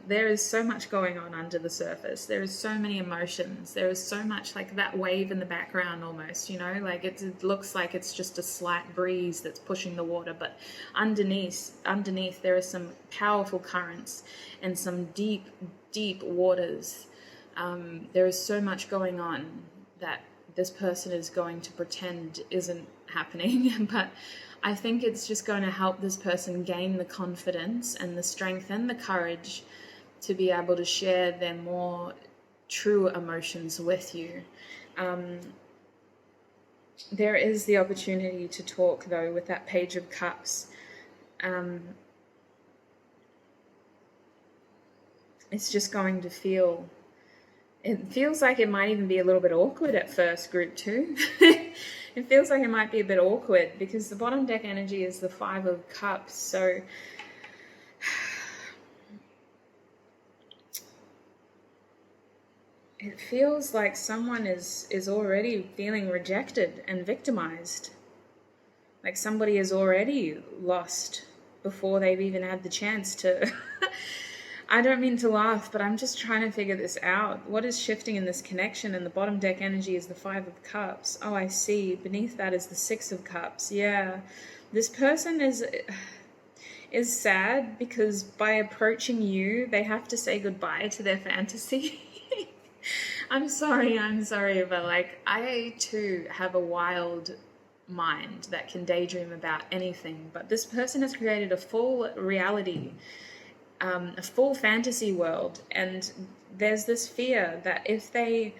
there is so much going on under the surface. There is so many emotions. There is so much, like that wave in the background almost, like it looks like it's just a slight breeze that's pushing the water, but underneath there are some powerful currents and some deep waters. There is so much going on that this person is going to pretend isn't happening, but I think it's just going to help this person gain the confidence and the strength and the courage to be able to share their more true emotions with you. There is the opportunity to talk, though, with that Page of Cups. It's just going to feel... It feels like it might even be a little bit awkward at first, group 2. It feels like it might be a bit awkward because the bottom deck energy is the 5 of Cups. So it feels like someone is already feeling rejected and victimized. Like somebody is already lost before they've even had the chance to... I don't mean to laugh, but I'm just trying to figure this out. What is shifting in this connection? And the bottom deck energy is the 5 of Cups. Oh, I see. Beneath that is the 6 of Cups. Yeah. This person is sad because by approaching you, they have to say goodbye to their fantasy. I'm sorry, but like I too have a wild mind that can daydream about anything. But this person has created a full reality, a full fantasy world, and there's this fear that if they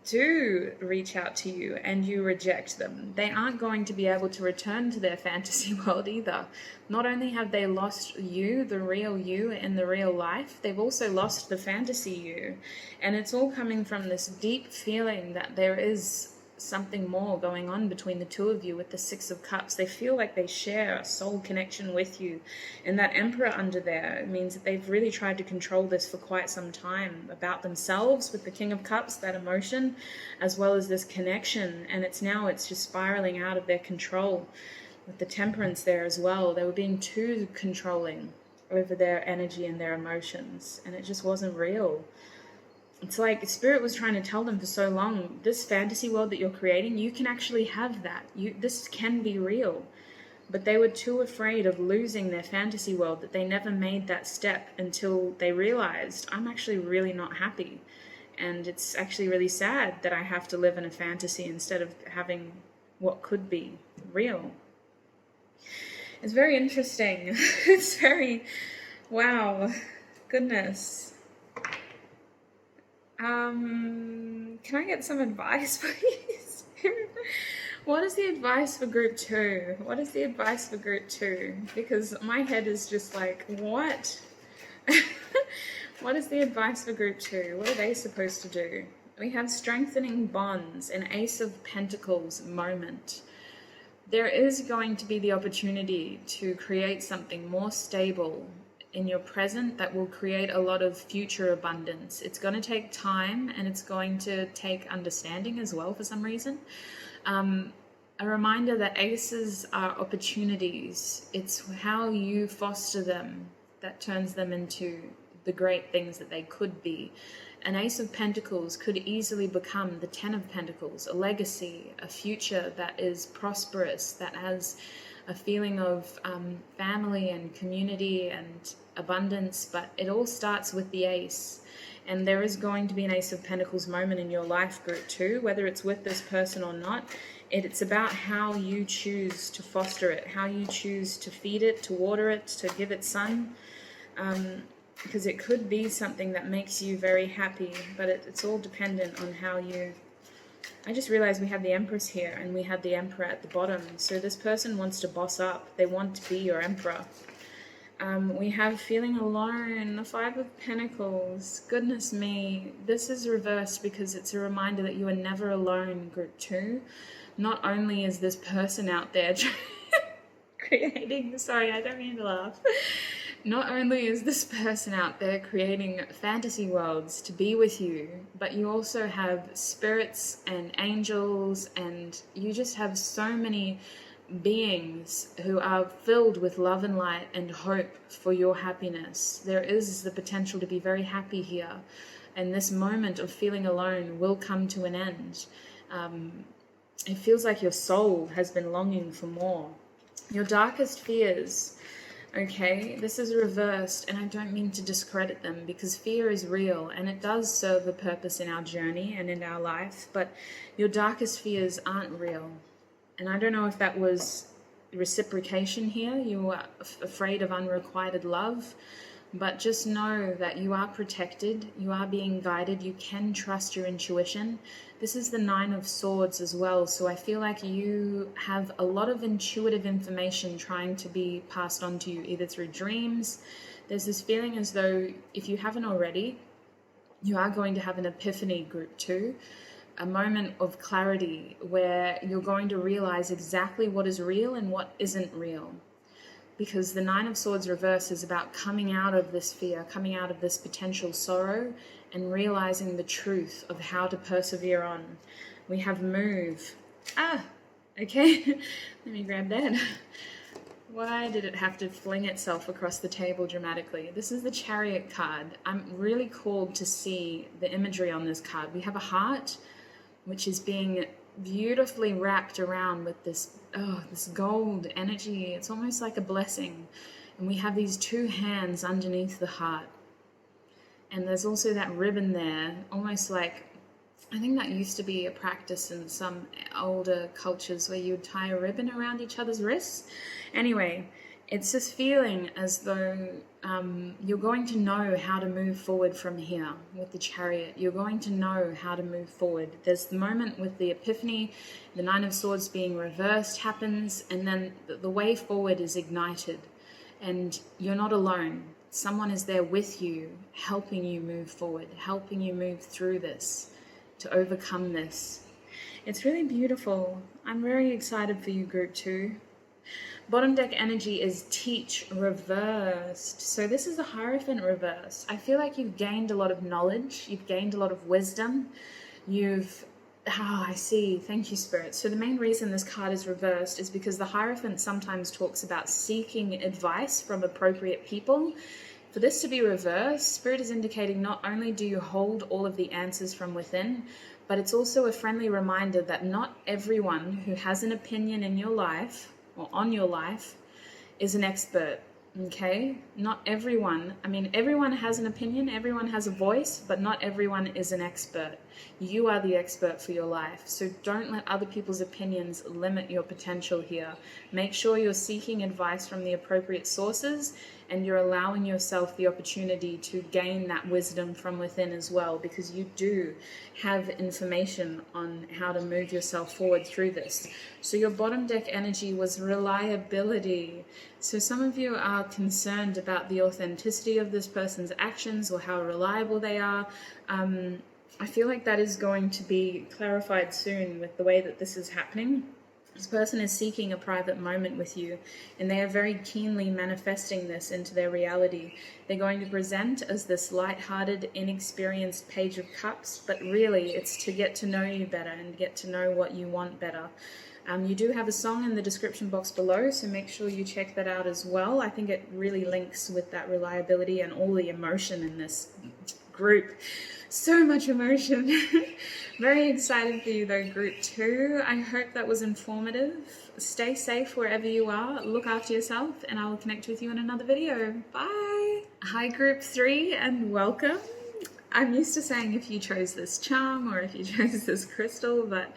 do reach out to you and you reject them, they aren't going to be able to return to their fantasy world either. Not only have they lost you, the real you in the real life, they've also lost the fantasy you. And it's all coming from this deep feeling that there is something more going on between the two of you with the 6 of Cups. They feel like they share a soul connection with you. And that Emperor under there means that they've really tried to control this for quite some time about themselves with the King of Cups, that emotion, as well as this connection. And it's just spiraling out of their control. with the temperance there as well. They were being too controlling over their energy and their emotions, and it just wasn't real. It's like Spirit was trying to tell them for so long, this fantasy world that you're creating, you can actually have that. This can be real. But they were too afraid of losing their fantasy world that they never made that step until they realized, I'm actually really not happy. And it's actually really sad that I have to live in a fantasy instead of having what could be real. It's very interesting. It's very, wow, goodness. Can I get some advice, please? What is the advice for group 2? What is the advice for group 2? Because my head is just like, what? What is the advice for group 2? What are they supposed to do? We have strengthening bonds, an Ace of Pentacles moment. There is going to be the opportunity to create something more stable in your present that will create a lot of future abundance. It's going to take time, and it's going to take understanding as well for some reason. A reminder that aces are opportunities. It's how you foster them that turns them into the great things that they could be. An Ace of Pentacles could easily become the 10 of Pentacles, a legacy, a future that is prosperous, that has a feeling of family and community and abundance, but it all starts with the Ace. And there is going to be an Ace of Pentacles moment in your life, group 2, whether it's with this person or not. It's about how you choose to foster it, how you choose to feed it, to water it, to give it sun. Because it could be something that makes you very happy, but it's all dependent on how you... I just realized we have the Empress here and we have the Emperor at the bottom. So this person wants to boss up. They want to be your Emperor. We have feeling alone, the 5 of Pentacles. Goodness me, this is reversed because it's a reminder that you are never alone, group 2. Not only is this person out there creating... Sorry, I don't mean to laugh. Not only is this person out there creating fantasy worlds to be with you, but you also have spirits and angels, and you just have so many beings who are filled with love and light and hope for your happiness. There is the potential to be very happy here, and this moment of feeling alone will come to an end. It feels like your soul has been longing for more. Your darkest fears... Okay, this is reversed, and I don't mean to discredit them because fear is real and it does serve a purpose in our journey and in our life, but your darkest fears aren't real. And I don't know if that was reciprocation here. You were afraid of unrequited love, but just know that you are protected, you are being guided, you can trust your intuition. This is the 9 of Swords as well, so I feel like you have a lot of intuitive information trying to be passed on to you, either through dreams. There's this feeling as though, if you haven't already, you are going to have an epiphany, group 2, a moment of clarity where you're going to realize exactly what is real and what isn't real. Because the 9 of Swords reverse is about coming out of this fear, coming out of this potential sorrow, and realizing the truth of how to persevere on. We have move. Okay. Let me grab that. Why did it have to fling itself across the table dramatically? This is the Chariot card. I'm really called to see the imagery on this card. We have a heart, which is being beautifully wrapped around with this gold energy. It's almost like a blessing. And we have these 2 hands underneath the heart. And there's also that ribbon there, almost like, I think that used to be a practice in some older cultures where you would tie a ribbon around each other's wrists. Anyway, it's this feeling as though you're going to know how to move forward from here with the Chariot. You're going to know how to move forward. There's the moment with the Epiphany, the 9 of Swords being reversed happens, and then the way forward is ignited. And you're not alone. Someone is there with you, helping you move forward, helping you move through this, to overcome this. It's really beautiful. I'm very excited for you, group 2. Bottom deck energy is Teach reversed. So this is the Hierophant reversed. I feel like you've gained a lot of knowledge. You've gained a lot of wisdom. You've Ah, I see. Thank you, Spirit. So the main reason this card is reversed is because the Hierophant sometimes talks about seeking advice from appropriate people. For this to be reversed, Spirit is indicating not only do you hold all of the answers from within, but it's also a friendly reminder that not everyone who has an opinion in your life or on your life is an expert. Okay, not everyone. I mean, everyone has an opinion, everyone has a voice, but not everyone is an expert. You are the expert for your life. So don't let other people's opinions limit your potential here. Make sure you're seeking advice from the appropriate sources and you're allowing yourself the opportunity to gain that wisdom from within as well, because you do have information on how to move yourself forward through this. So your bottom deck energy was reliability. So some of you are concerned about the authenticity of this person's actions or how reliable they are. I feel like that is going to be clarified soon with the way that this is happening. This person is seeking a private moment with you, and they are very keenly manifesting this into their reality. They're going to present as this light-hearted, inexperienced Page of Cups, but really it's to get to know you better and get to know what you want better. You do have a song in the description box below, so make sure you check that out as well. I think it really links with that reliability and all the emotion in this group. So much emotion. Very excited for you though, group 2. I hope that was informative. Stay safe wherever you are. Look after yourself, and I will connect with you in another video. Bye. Hi, group 3, and welcome. I'm used to saying if you chose this charm or if you chose this crystal, but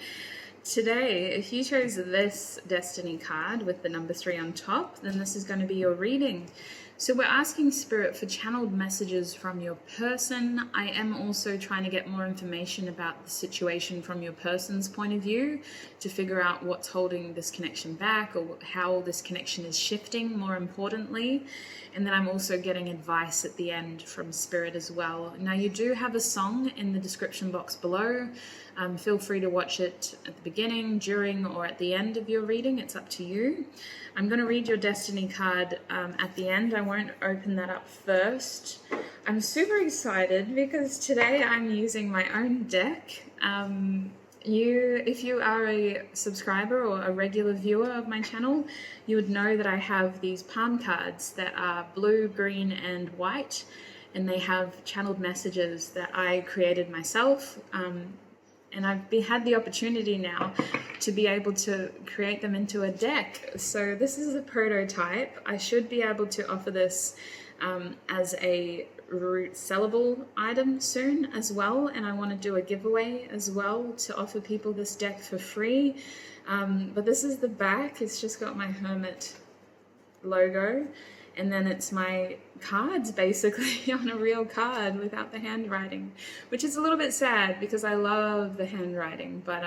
today, if you chose this destiny card with the number 3 on top, then this is going to be your reading. So we're asking Spirit for channeled messages from your person. I am also trying to get more information about the situation from your person's point of view to figure out what's holding this connection back or how this connection is shifting, more importantly. And then I'm also getting advice at the end from Spirit as well. Now, you do have a song in the description box below. Feel free to watch it at the beginning, during, or at the end of your reading. It's up to you. I'm going to read your destiny card at the end. I won't open that up first. I'm super excited because today I'm using my own deck. If you are a subscriber or a regular viewer of my channel, you would know that I have these palm cards that are blue, green, and white, and they have channeled messages that I created myself. And I've had the opportunity now to be able to create them into a deck. So this is a prototype. I should be able to offer this as a root sellable item soon as well. And I want to do a giveaway as well to offer people this deck for free. But this is the back. It's just got my Hermit logo. And then it's my cards basically on a real card without the handwriting, which is a little bit sad because I love the handwriting, but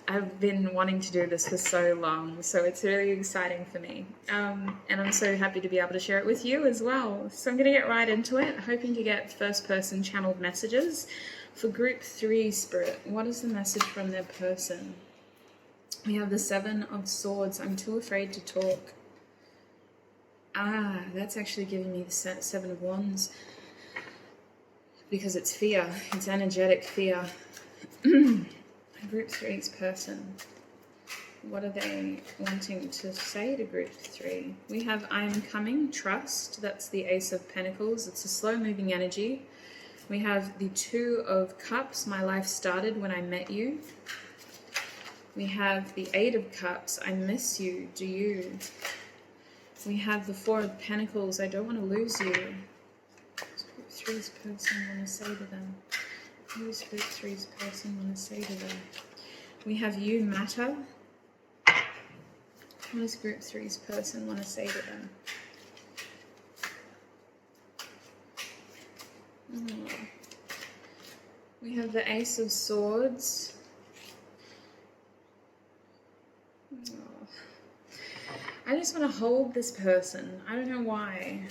I've been wanting to do this for so long, so it's really exciting for me. And I'm so happy to be able to share it with you as well. So I'm going to get right into it, hoping to get first-person channeled messages. For group 3, Spirit, what is the message from their person? We have the 7 of Swords. I'm too afraid to talk. Ah, that's actually giving me the 7 of Wands because it's fear. It's energetic fear. Group 3's person. What are they wanting to say to group 3? We have I am coming, trust. That's the Ace of Pentacles. It's a slow-moving energy. We have the 2 of Cups. My life started when I met you. We have the 8 of Cups. I miss you. Do you? We have the 4 of Pentacles. I don't want to lose you. What's group 3's person want to say to them? What does group 3's person want to say to them? We have you matter. What does group 3's person want to say to them? Oh. We have the Ace of Swords. Oh. I just want to hold this person. I don't know why.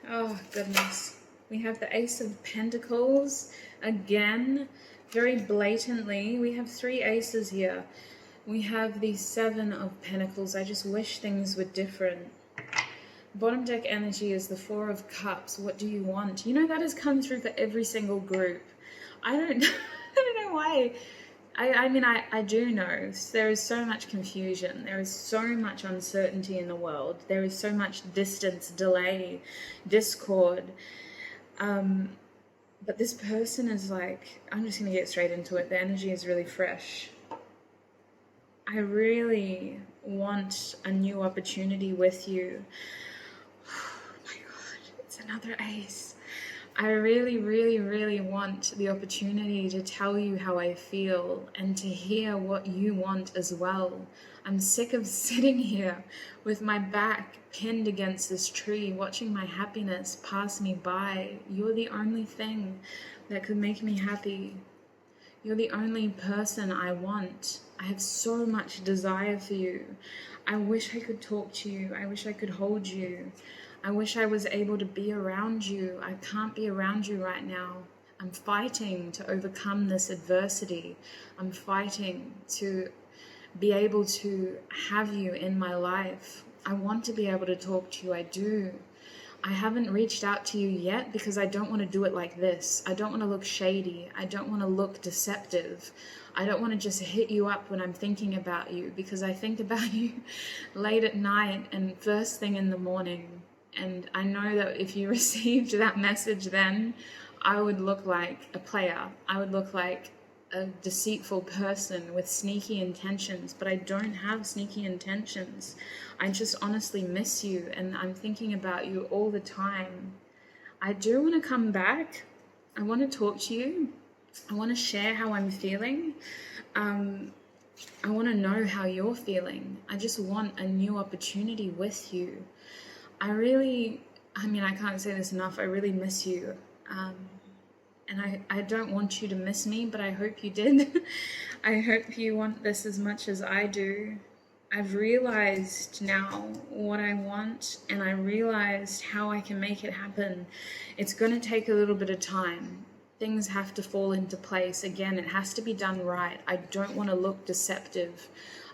Oh, goodness. We have the Ace of Pentacles. Again, very blatantly. We have 3 aces here. We have the 7 of Pentacles. I just wish things were different. Bottom deck energy is the 4 of Cups. What do you want? You know, that has come through for every single group. I don't know why. I do know there is so much confusion. There is so much uncertainty in the world. There is so much distance, delay, discord. But this person is like, I'm just going to get straight into it. The energy is really fresh. I really want a new opportunity with you. Oh my God, it's another ace. I really, really, really want the opportunity to tell you how I feel and to hear what you want as well. I'm sick of sitting here with my back pinned against this tree, watching my happiness pass me by. You're the only thing that could make me happy. You're the only person I want. I have so much desire for you. I wish I could talk to you. I wish I could hold you. I wish I was able to be around you. I can't be around you right now. I'm fighting to overcome this adversity. I'm fighting to be able to have you in my life. I want to be able to talk to you. I do. I haven't reached out to you yet because I don't want to do it like this. I don't want to look shady. I don't want to look deceptive. I don't want to just hit you up when I'm thinking about you, because I think about you late at night and first thing in the morning. And I know that if you received that message then, I would look like a player. I would look like a deceitful person with sneaky intentions, but I don't have sneaky intentions. I just honestly miss you, and I'm thinking about you all the time. I do want to come back. I want to talk to you. I want to share how I'm feeling. I want to know how you're feeling. I just want a new opportunity with you. I can't say this enough. I really miss you. And I don't want you to miss me, but I hope you did. I hope you want this as much as I do. I've realized now what I want, and I realized how I can make it happen. It's going to take a little bit of time. Things have to fall into place. Again, it has to be done right. I don't want to look deceptive.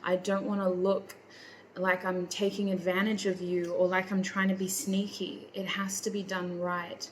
I don't want to look like I'm taking advantage of you or like I'm trying to be sneaky. It has to be done right.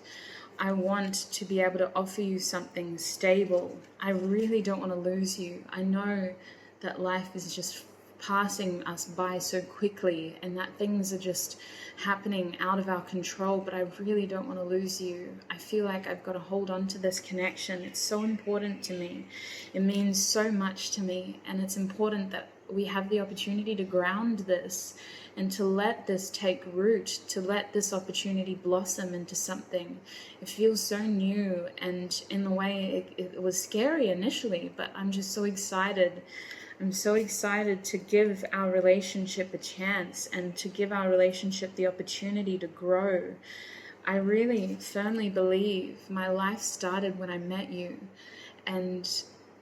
I want to be able to offer you something stable. I really don't want to lose you. I know that life is just passing us by so quickly and that things are just happening out of our control, but I really don't want to lose you. I feel like I've got to hold on to this connection. It's so important to me. It means so much to me, and it's important that we have the opportunity to ground this and to let this take root, to let this opportunity blossom into something. It feels so new, and in the way it was scary initially, but I'm just so excited. I'm so excited to give our relationship a chance and to give our relationship the opportunity to grow. I really firmly believe my life started when I met you, and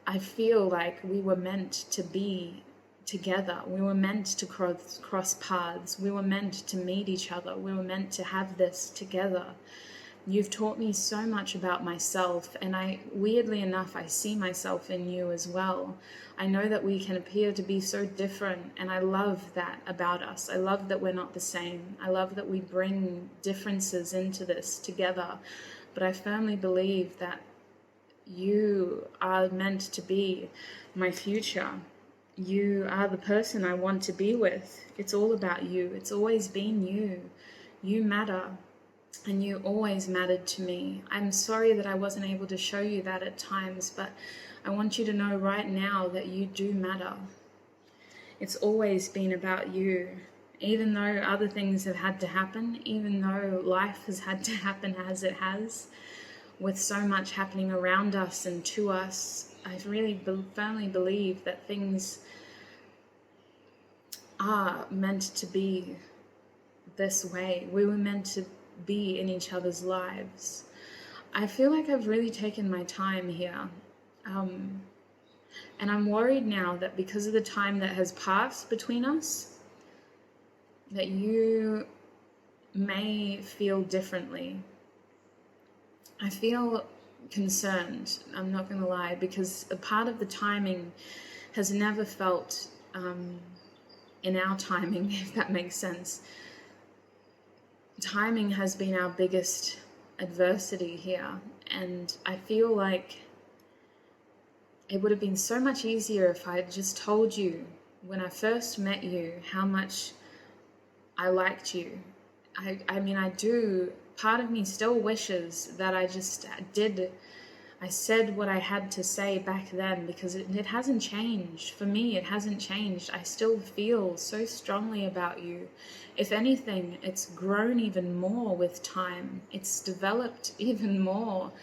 I feel like we were meant to be together. We were meant to cross paths. We were meant to meet each other. We were meant to have this together. You've taught me so much about myself, and weirdly enough, I see myself in you as well. I know that we can appear to be so different, and I love that about us. I love that we're not the same. I love that we bring differences into this together. But I firmly believe that you are meant to be my future. You are the person I want to be with. It's all about you. It's always been you. You matter. And you always mattered to me. I'm sorry that I wasn't able to show you that at times, but I want you to know right now that you do matter. It's always been about you. Even though other things have had to happen, even though life has had to happen as it has, with so much happening around us and to us, I really firmly believe that things are meant to be this way. We were meant to be in each other's lives. I feel like I've really taken my time here. And I'm worried now that because of the time that has passed between us, that you may feel differently. I feel concerned, I'm not going to lie, because a part of the timing has never felt in our timing, if that makes sense. Timing has been our biggest adversity here, and I feel like it would have been so much easier if I had just told you when I first met you how much I liked you. I mean, I do. Part of me still wishes that I said what I had to say back then, because it hasn't changed. For me, it hasn't changed. I still feel so strongly about you. If anything, it's grown even more with time. It's developed even more.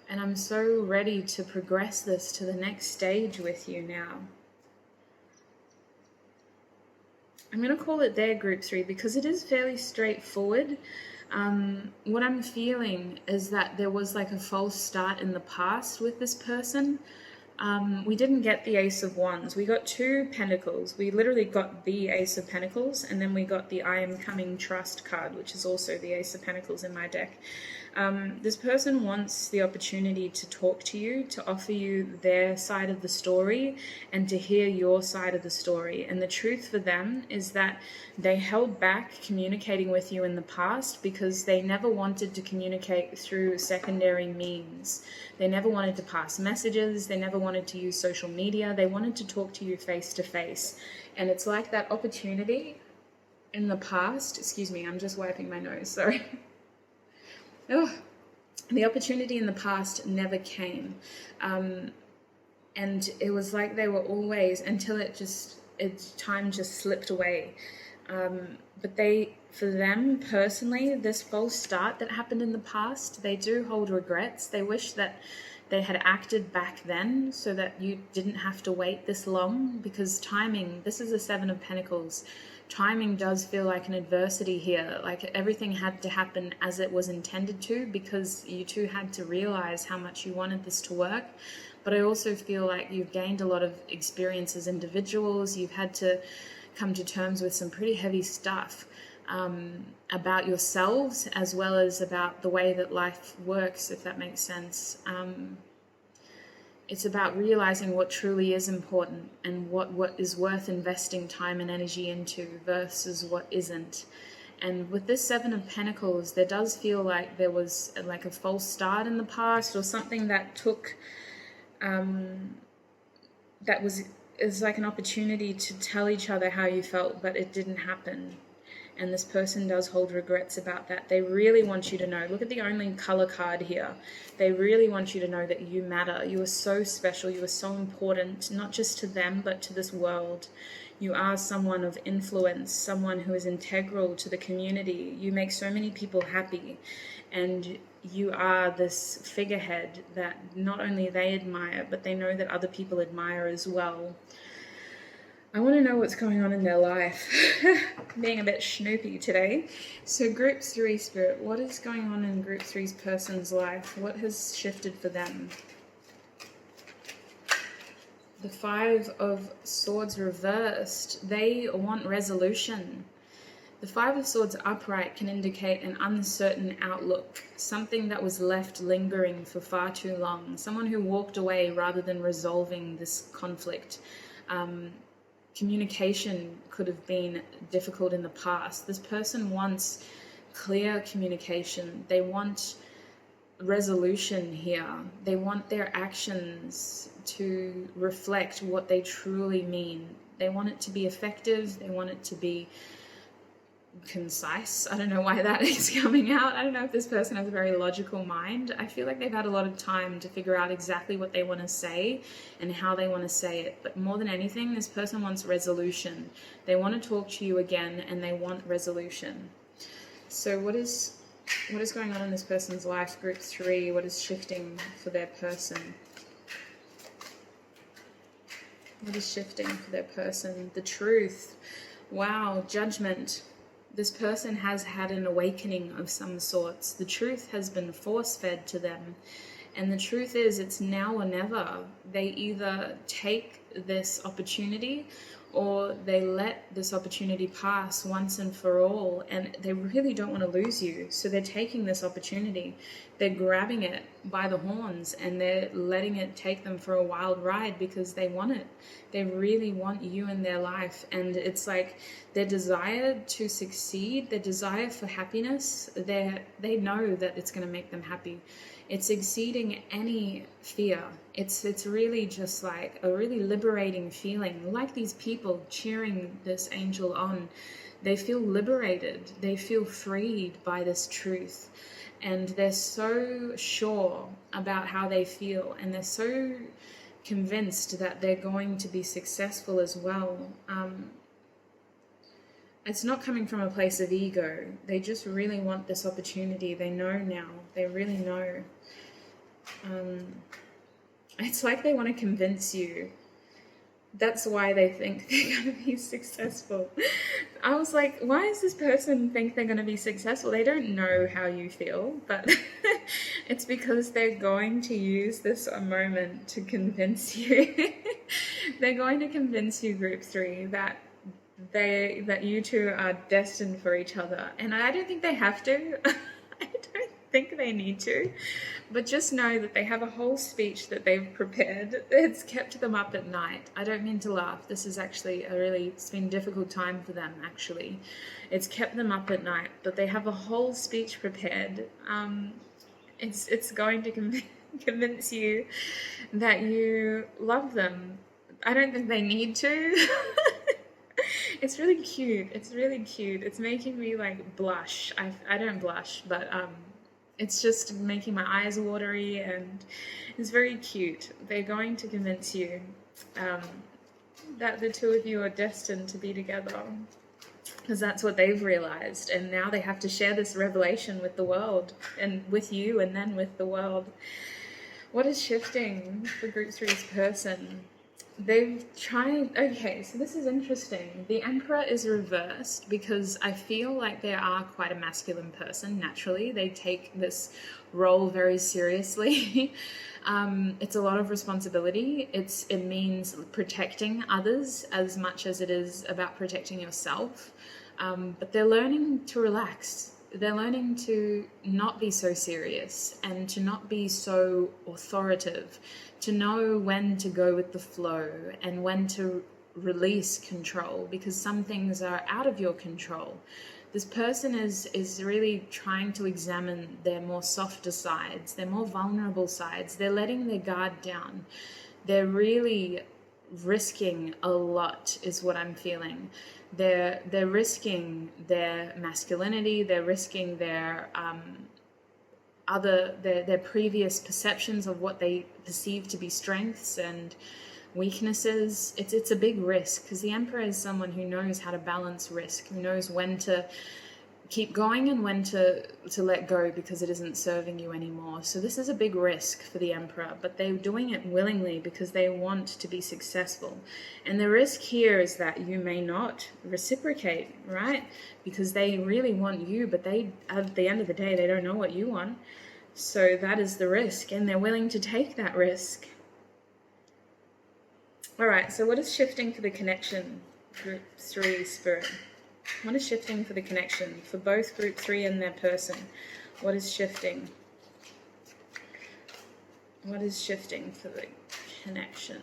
And I'm so ready to progress this to the next stage with you now. I'm going to call it their group 3 because it is fairly straightforward. What I'm feeling is that there was like a false start in the past with this person. We didn't get the Ace of Wands. We got 2 Pentacles. We literally got the Ace of Pentacles, and then we got the I Am Coming Trust card, which is also the Ace of Pentacles in my deck. This person wants the opportunity to talk to you, to offer you their side of the story, and to hear your side of the story. And the truth for them is that they held back communicating with you in the past because they never wanted to communicate through secondary means. They never wanted to pass messages. They never wanted to use social media. They wanted to talk to you face to face. And it's like that opportunity in the past. Excuse me, I'm just wiping my nose, sorry. Oh, the opportunity in the past never came. And it was like they were always, until time just slipped away. But for them personally, this false start that happened in the past, they do hold regrets. They wish that they had acted back then so that you didn't have to wait this long, because timing, this is a 7 of Pentacles. Timing does feel like an adversity here. Like everything had to happen as it was intended to, because you two had to realize how much you wanted this to work. But I also feel like you've gained a lot of experience as individuals. You've had to come to terms with some pretty heavy stuff about yourselves, as well as about the way that life works, if that makes sense. It's about realizing what truly is important and what is worth investing time and energy into versus what isn't. And with this 7 of Pentacles, there does feel like there was like a false start in the past, or something that took, is like an opportunity to tell each other how you felt, but it didn't happen. And this person does hold regrets about that. They really want you to know. Look at the only color card here. They really want you to know that you matter. You are so special. You are so important, not just to them, but to this world. You are someone of influence, someone who is integral to the community. You make so many people happy. And you are this figurehead that not only they admire, but they know that other people admire as well. I want to know what's going on in their life. Being a bit snoopy today. So group 3 spirit, what is going on in group 3's person's life? What has shifted for them? The 5 of Swords reversed. They want resolution. The 5 of Swords upright can indicate an uncertain outlook, something that was left lingering for far too long, someone who walked away rather than resolving this conflict. Communication could have been difficult in the past. This person wants clear communication. They want resolution here. They want their actions to reflect what they truly mean. They want it to be effective. They want it to be concise. I don't know why that is coming out. I don't know if this person has a very logical mind. I feel like they've had a lot of time to figure out exactly what they want to say and how they want to say it. But more than anything, this person wants resolution. They want to talk to you again, and they want resolution. So what is going on in this person's life? Group 3, what is shifting for their person? What is shifting for their person? The truth. Wow, judgment. This person has had an awakening of some sorts. The truth has been force-fed to them. And the truth is, it's now or never. They either take this opportunity or they let this opportunity pass once and for all, and they really don't want to lose you. So they're taking this opportunity. They're grabbing it by the horns and they're letting it take them for a wild ride because they want it. They really want you in their life. And it's like their desire to succeed, their desire for happiness, they know that it's going to make them happy. It's exceeding any fear, It's really just like a really liberating feeling. Like these people cheering this angel on, they feel liberated. They feel freed by this truth. And they're so sure about how they feel. And they're so convinced that they're going to be successful as well. It's not coming from a place of ego. They just really want this opportunity. They know now. They really know. It's like they want to convince you. That's why they think they're going to be successful. I was like, why does this person think they're going to be successful? They don't know how you feel, but it's because they're going to use this moment to convince you. They're going to convince you, group 3, that you two are destined for each other. And I don't think they have to. I don't think they need to. But just know that they have a whole speech that they've prepared. It's kept them up at night. I don't mean to laugh. This is actually it's been a difficult time for them, actually. It's kept them up at night, but they have a whole speech prepared. It's going to convince you that you love them. I don't think they need to. It's really cute. It's really cute. It's making me like blush. I don't blush, but it's just making my eyes watery, and it's very cute. They're going to convince you that the two of you are destined to be together, because that's what they've realized. And now they have to share this revelation with the world, and with you, and then with the world. What is shifting for Group 3's person? They've tried... Okay, so this is interesting. The Emperor is reversed because I feel like they are quite a masculine person, naturally. They take this role very seriously. It's a lot of responsibility. It means protecting others as much as it is about protecting yourself. But they're learning to relax. They're learning to not be so serious and to not be so authoritative, to know when to go with the flow and when to release control, because some things are out of your control. This person is really trying to examine their more softer sides, their more vulnerable sides. They're letting their guard down. They're really risking a lot, is what I'm feeling. They're risking their masculinity. They're risking their their previous perceptions of what they perceive to be strengths and weaknesses. It's a big risk, because the Emperor is someone who knows how to balance risk, who knows when to keep going and when to let go because it isn't serving you anymore. So this is a big risk for the Emperor, but they're doing it willingly because they want to be successful. And the risk here is that you may not reciprocate, right? Because they really want you, but they, at the end of the day, they don't know what you want. So that is the risk, and they're willing to take that risk. All right, so what is shifting for the connection, Group 3 Spirit? What is shifting for the connection for both Group 3 and their person? What is shifting? What is shifting for the connection?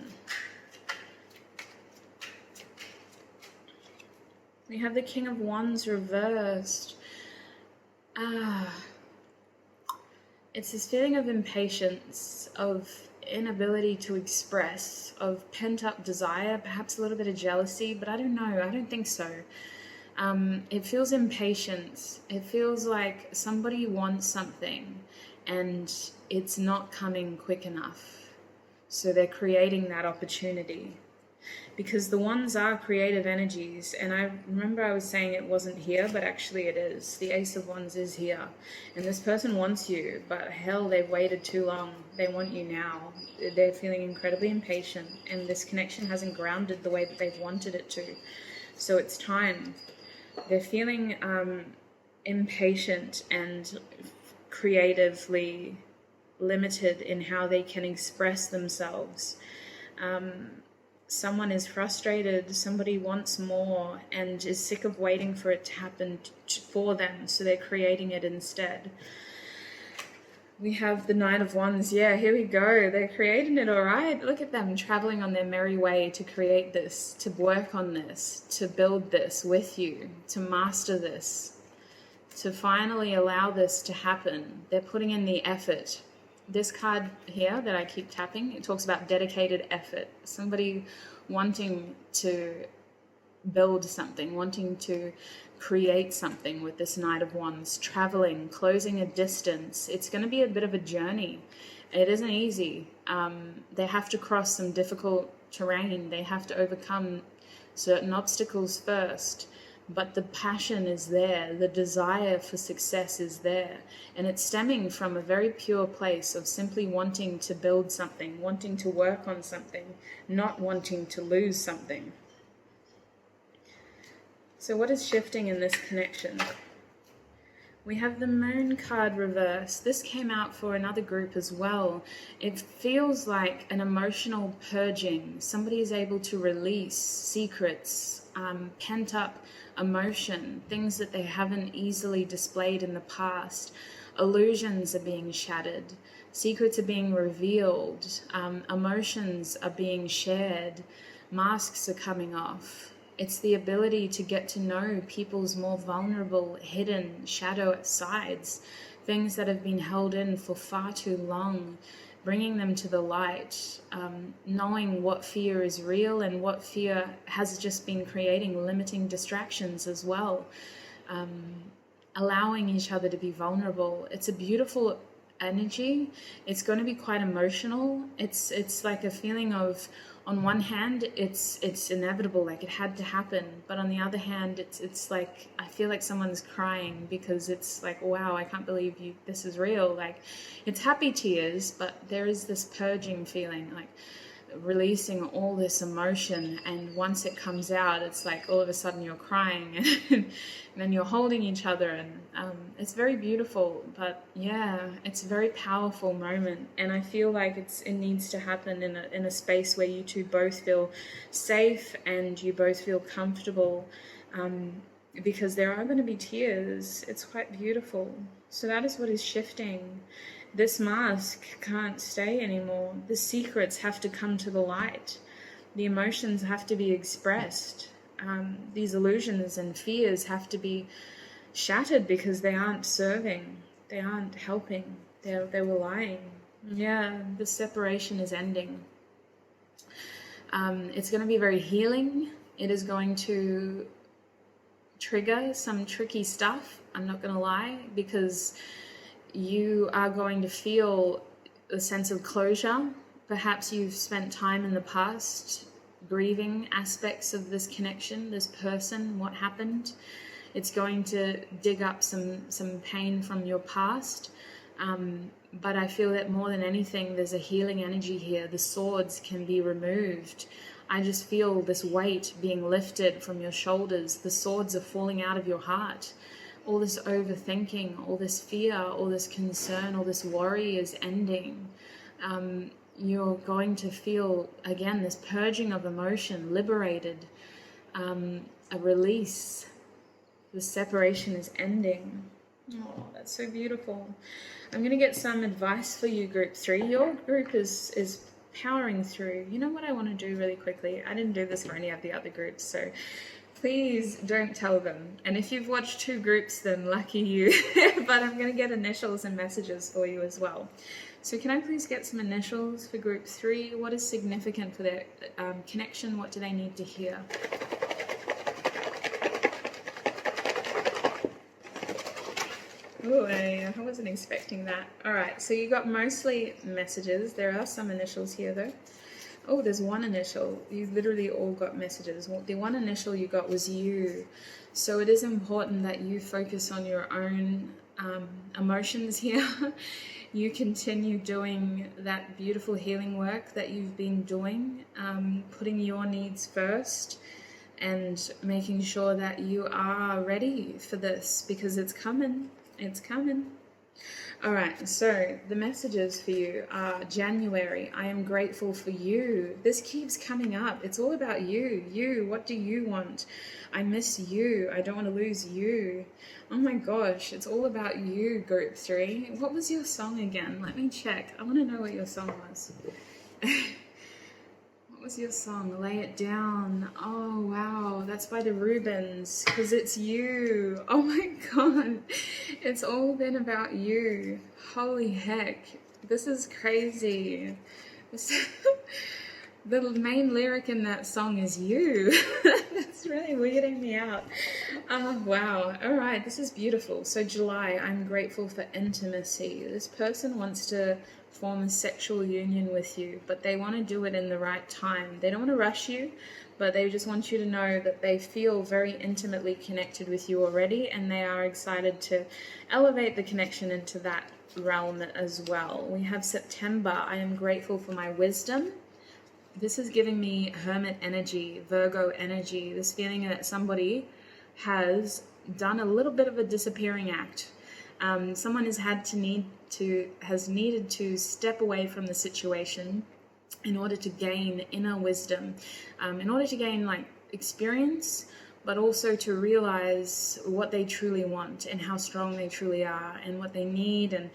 We have the King of Wands reversed. It's this feeling of impatience, of inability to express, of pent-up desire, perhaps a little bit of jealousy, but I don't know. I don't think so. It feels impatience. It feels like somebody wants something and it's not coming quick enough. So they're creating that opportunity. Because the Wands are creative energies, and I remember I was saying it wasn't here, but actually it is. The Ace of Wands is here, and this person wants you, but hell, they've waited too long. They want you now. They're feeling incredibly impatient, and this connection hasn't grounded the way that they've wanted it to. So it's time. They're feeling impatient and creatively limited in how they can express themselves. Someone is frustrated, somebody wants more and is sick of waiting for it to happen for them, so they're creating it instead. We have the Knight of Wands. Yeah, here we go. They're creating it, all right. Look at them traveling on their merry way to create this, to work on this, to build this with you, to master this, to finally allow this to happen. They're putting in the effort. This card here that I keep tapping, it talks about dedicated effort. Somebody wanting to build something, wanting to create something with this Knight of Wands, traveling, closing a distance. It's going to be a bit of a journey. It isn't easy. They have to cross some difficult terrain. They have to overcome certain obstacles first. But the passion is there. The desire for success is there. And it's stemming from a very pure place of simply wanting to build something, wanting to work on something, not wanting to lose something. So what is shifting in this connection? We have the Moon card reverse. This came out for another group as well. It feels like an emotional purging. Somebody is able to release secrets, pent up emotion, things that they haven't easily displayed in the past. Illusions are being shattered. Secrets are being revealed. Emotions are being shared. Masks are coming off. It's the ability to get to know people's more vulnerable, hidden, shadow sides, things that have been held in for far too long, bringing them to the light, knowing what fear is real and what fear has just been creating limiting distractions as well, allowing each other to be vulnerable. It's a beautiful energy. It's going to be quite emotional. It's like a feeling of, on one hand, it's inevitable, like it had to happen. But on the other hand, it's like, I feel like someone's crying because it's like, wow, I can't believe this is real. Like, it's happy tears, but there is this purging feeling, like releasing all this emotion. And once it comes out, it's like all of a sudden you're crying and then you're holding each other. And it's very beautiful. But yeah, it's a very powerful moment. And I feel like it needs to happen in a space where you two both feel safe and you both feel comfortable, because there are going to be tears. It's quite beautiful. So that is what is shifting. This mask can't stay anymore. The secrets have to come to the light. The emotions have to be expressed. These illusions and fears have to be shattered because they aren't serving. They aren't helping. They were lying. Yeah, the separation is ending. It's going to be very healing. It is going to trigger some tricky stuff, I'm not going to lie, because you are going to feel a sense of closure. Perhaps you've spent time in the past grieving aspects of this connection, this person, what happened. It's going to dig up some pain from your past. But I feel that more than anything, there's a healing energy here. The swords can be removed. I just feel this weight being lifted from your shoulders. The swords are falling out of your heart. All this overthinking, all this fear, all this concern, all this worry is ending. You're going to feel, again, this purging of emotion, liberated, a release. The separation is ending. Oh, that's so beautiful. I'm going to get some advice for you, Group 3. Your group is powering through. You know what I want to do really quickly? I didn't do this for any of the other groups, so please don't tell them. And if you've watched 2 groups, then lucky you. But I'm going to get initials and messages for you as well. So can I please get some initials for Group 3? What is significant for their connection? What do they need to hear? Oh, I wasn't expecting that. All right, so you got mostly messages. There are some initials here, though. Oh, there's one initial. You literally all got messages. Well, the one initial you got was you. So it is important that you focus on your own emotions here. You continue doing that beautiful healing work that you've been doing, putting your needs first and making sure that you are ready for this, because it's coming. It's coming. All right, so the messages for you are January. I am grateful for you. This keeps coming up. It's all about you. You, what do you want? I miss you. I don't want to lose you. Oh my gosh, it's all about you, Group 3. What was your song again? Let me check. I want to know what your song was. What was your song? Lay It Down. Oh, wow. That's by the Rubens, because it's you. Oh, my God. It's all been about you. Holy heck. This is crazy. This, the main lyric in that song is you. That's really weirding me out. Oh, wow. All right, this is beautiful. So July, I'm grateful for intimacy. This person wants to form a sexual union with you, but they want to do it in the right time. They don't want to rush you, but they just want you to know that they feel very intimately connected with you already, and they are excited to elevate the connection into that realm as well. We have September. I am grateful for my wisdom. This is giving me Hermit energy, Virgo energy, this feeling that somebody has done a little bit of a disappearing act. Someone has needed to step away from the situation in order to gain inner wisdom, in order to gain like experience, but also to realize what they truly want and how strong they truly are and what they need. And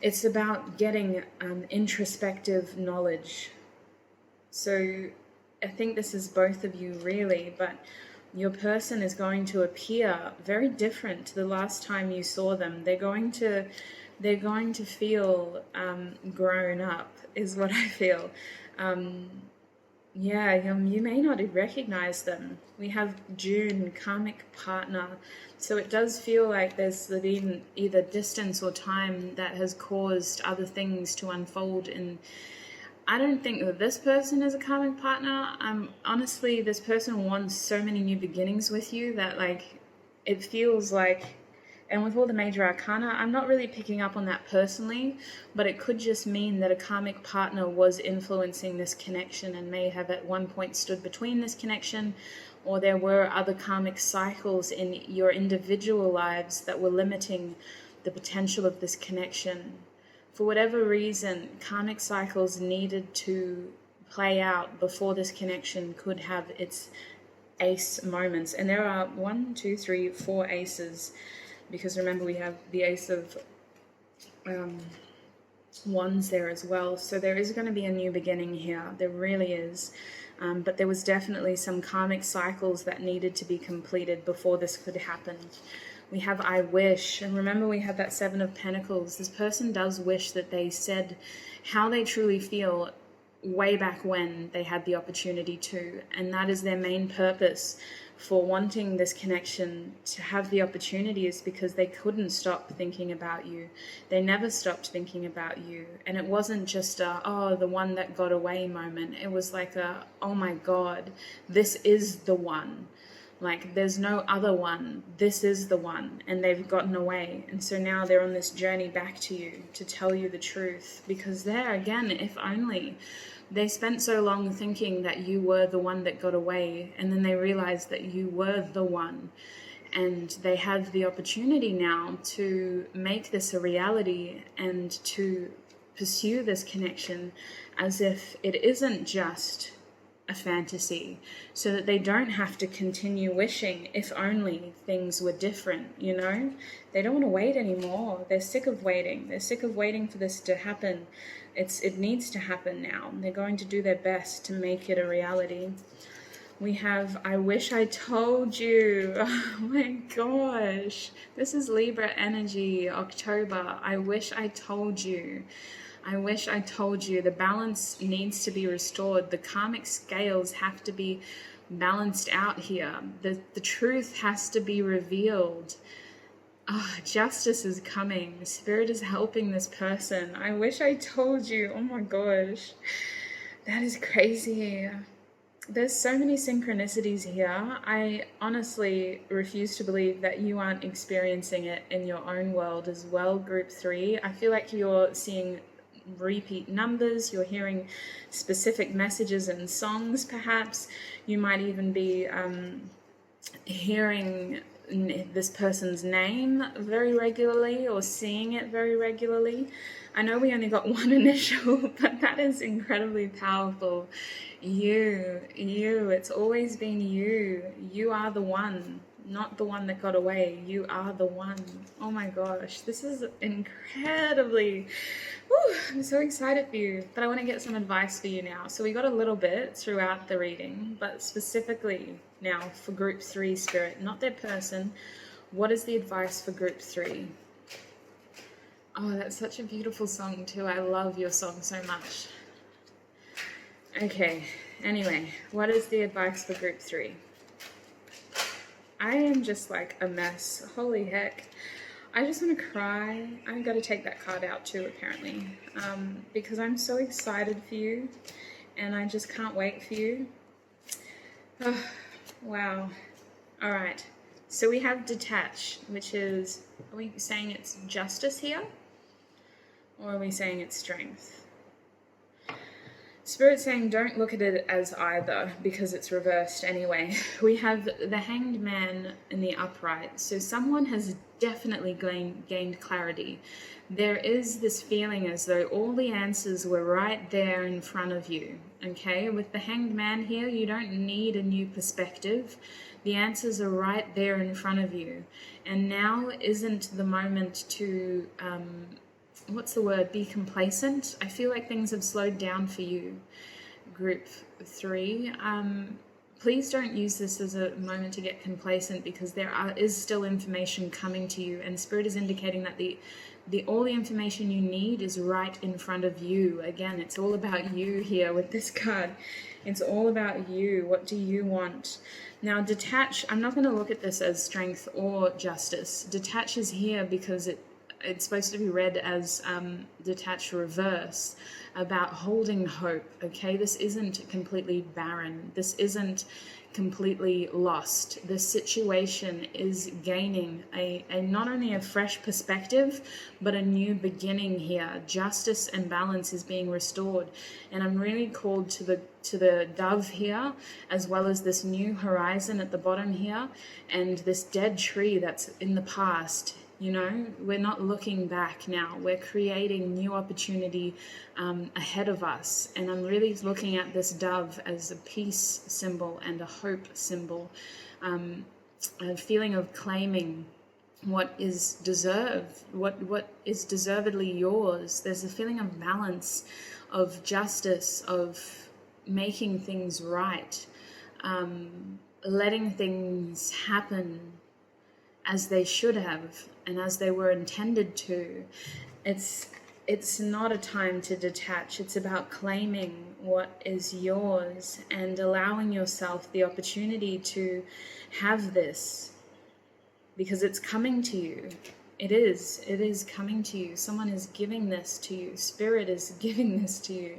it's about getting introspective knowledge. So I think this is both of you really, but your person is going to appear very different to the last time you saw them. They're going to feel grown up, is what I feel. You may not recognize them. We have June, karmic partner. So it does feel like there's been either distance or time that has caused other things to unfold. And I don't think that this person is a karmic partner. Honestly, this person wants so many new beginnings with you that like it feels like, and with all the major arcana, I'm not really picking up on that personally, but it could just mean that a karmic partner was influencing this connection and may have at one point stood between this connection, or there were other karmic cycles in your individual lives that were limiting the potential of this connection. For whatever reason, karmic cycles needed to play out before this connection could have its ace moments. And there are 4 aces, because remember we have the ace of wands there as well. So there is going to be a new beginning here. There really is. But there was definitely some karmic cycles that needed to be completed before this could happen. We have I wish, and remember we have that 7 of Pentacles. This person does wish that they said how they truly feel way back when they had the opportunity to, and that is their main purpose for wanting this connection to have the opportunity, is because they couldn't stop thinking about you. They never stopped thinking about you. And it wasn't just a, oh, the one that got away moment. It was like a, oh my God, this is the one. Like, there's no other one. This is the one. And they've gotten away. And so now they're on this journey back to you to tell you the truth. Because there, again, if only they spent so long thinking that you were the one that got away. And then they realized that you were the one. And they have the opportunity now to make this a reality and to pursue this connection as if it isn't just a fantasy, so that they don't have to continue wishing if only things were different, you know? They don't want to wait anymore. They're sick of waiting. They're sick of waiting for this to happen. It needs to happen now. They're going to do their best to make it a reality. We have I wish I told you. Oh my gosh. This is Libra energy, October. I wish I told you. I wish I told you. The balance needs to be restored. The karmic scales have to be balanced out here. The truth has to be revealed. Oh, justice is coming. Spirit is helping this person. I wish I told you. Oh my gosh. That is crazy. There's so many synchronicities here. I honestly refuse to believe that you aren't experiencing it in your own world as well, Group 3. I feel like you're seeing repeat numbers, you're hearing specific messages and songs perhaps. You might even be hearing this person's name very regularly or seeing it very regularly. I know we only got one initial, but that is incredibly powerful. You, it's always been you. You are the one, not the one that got away. You are the one. Oh my gosh, this is incredibly... Whew, I'm so excited for you, but I want to get some advice for you now. So we got a little bit throughout the reading, but specifically now for Group 3 Spirit, not their person. What is the advice for Group 3? Oh, that's such a beautiful song too. I love your song so much. Okay, anyway, what is the advice for group 3? I am just like a mess. Holy heck. I just want to cry. I've got to take that card out too, apparently, because I'm so excited for you, and I just can't wait for you. Oh, wow. All right. So we have detach, which is, are we saying it's justice here? Or are we saying it's strength? Spirit's saying don't look at it as either, because it's reversed anyway. We have the Hanged Man in the upright. So someone has definitely gained clarity. There is this feeling as though all the answers were right there in front of you. Okay, with the Hanged Man here, you don't need a new perspective. The answers are right there in front of you. And now isn't the moment to, what's the word, be complacent. I feel like things have slowed down for you, group 3. Please don't use this as a moment to get complacent, because there is still information coming to you, and Spirit is indicating that all the information you need is right in front of you. Again, it's all about you here with this card. It's all about you. What do you want? Now, detach, I'm not going to look at this as strength or justice. Detach is here because it's supposed to be read as detach reverse, about holding hope. Okay, this isn't completely barren. This isn't completely lost. This situation is gaining a not only a fresh perspective, but a new beginning here. Justice and balance is being restored, and I'm really called to the dove here, as well as this new horizon at the bottom here, and this dead tree that's in the past. You know, we're not looking back now. We're creating new opportunity ahead of us. And I'm really looking at this dove as a peace symbol and a hope symbol, a feeling of claiming what is deserved, what is deservedly yours. There's a feeling of balance, of justice, of making things right, letting things happen as they should have and as they were intended to. It's not a time to detach. It's about claiming what is yours and allowing yourself the opportunity to have this, because it's coming to you. It is coming to you. Someone is giving this to you. Spirit is giving this to you.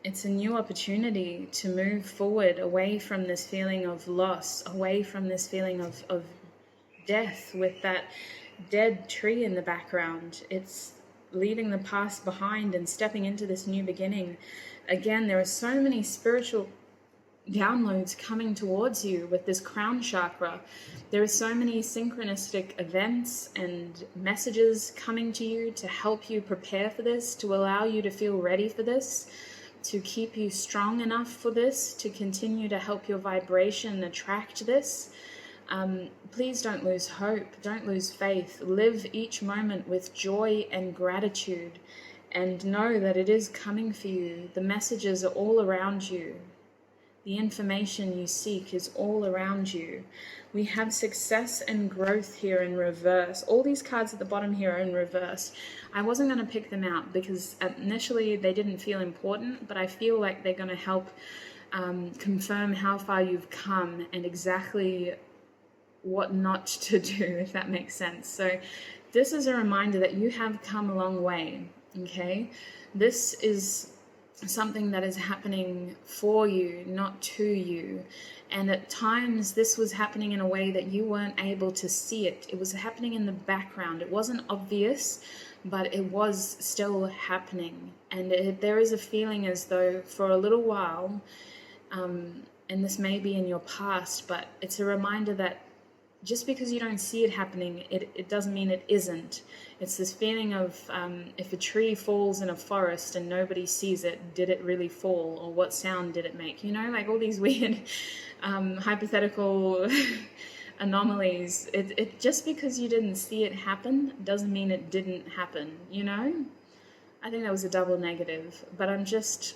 It's a new opportunity to move forward away from this feeling of loss, away from this feeling of death with that dead tree in the background. It's leaving the past behind and stepping into this new beginning. Again, there are so many spiritual downloads coming towards you with this crown chakra. There are so many synchronistic events and messages coming to you to help you prepare for this, to allow you to feel ready for this, to keep you strong enough for this, to continue to help your vibration attract this. Please don't lose hope. Don't lose faith. Live each moment with joy and gratitude, and know that it is coming for you. The messages are all around you. The information you seek is all around you. We have success and growth here in reverse. All these cards at the bottom here are in reverse. I wasn't going to pick them out because initially they didn't feel important, but I feel like they're going to help confirm how far you've come and exactly what not to do, if that makes sense. So this is a reminder that you have come a long way, okay? This is something that is happening for you, not to you. And at times this was happening in a way that you weren't able to see it. It was happening in the background. It wasn't obvious, but it was still happening. And there is a feeling as though for a little while, and this may be in your past, but it's a reminder that just because you don't see it happening, it doesn't mean it isn't. It's this feeling of if a tree falls in a forest and nobody sees it, did it really fall? Or what sound did it make? You know, like all these weird hypothetical anomalies. It just because you didn't see it happen doesn't mean it didn't happen, you know? I think that was a double negative, but I'm just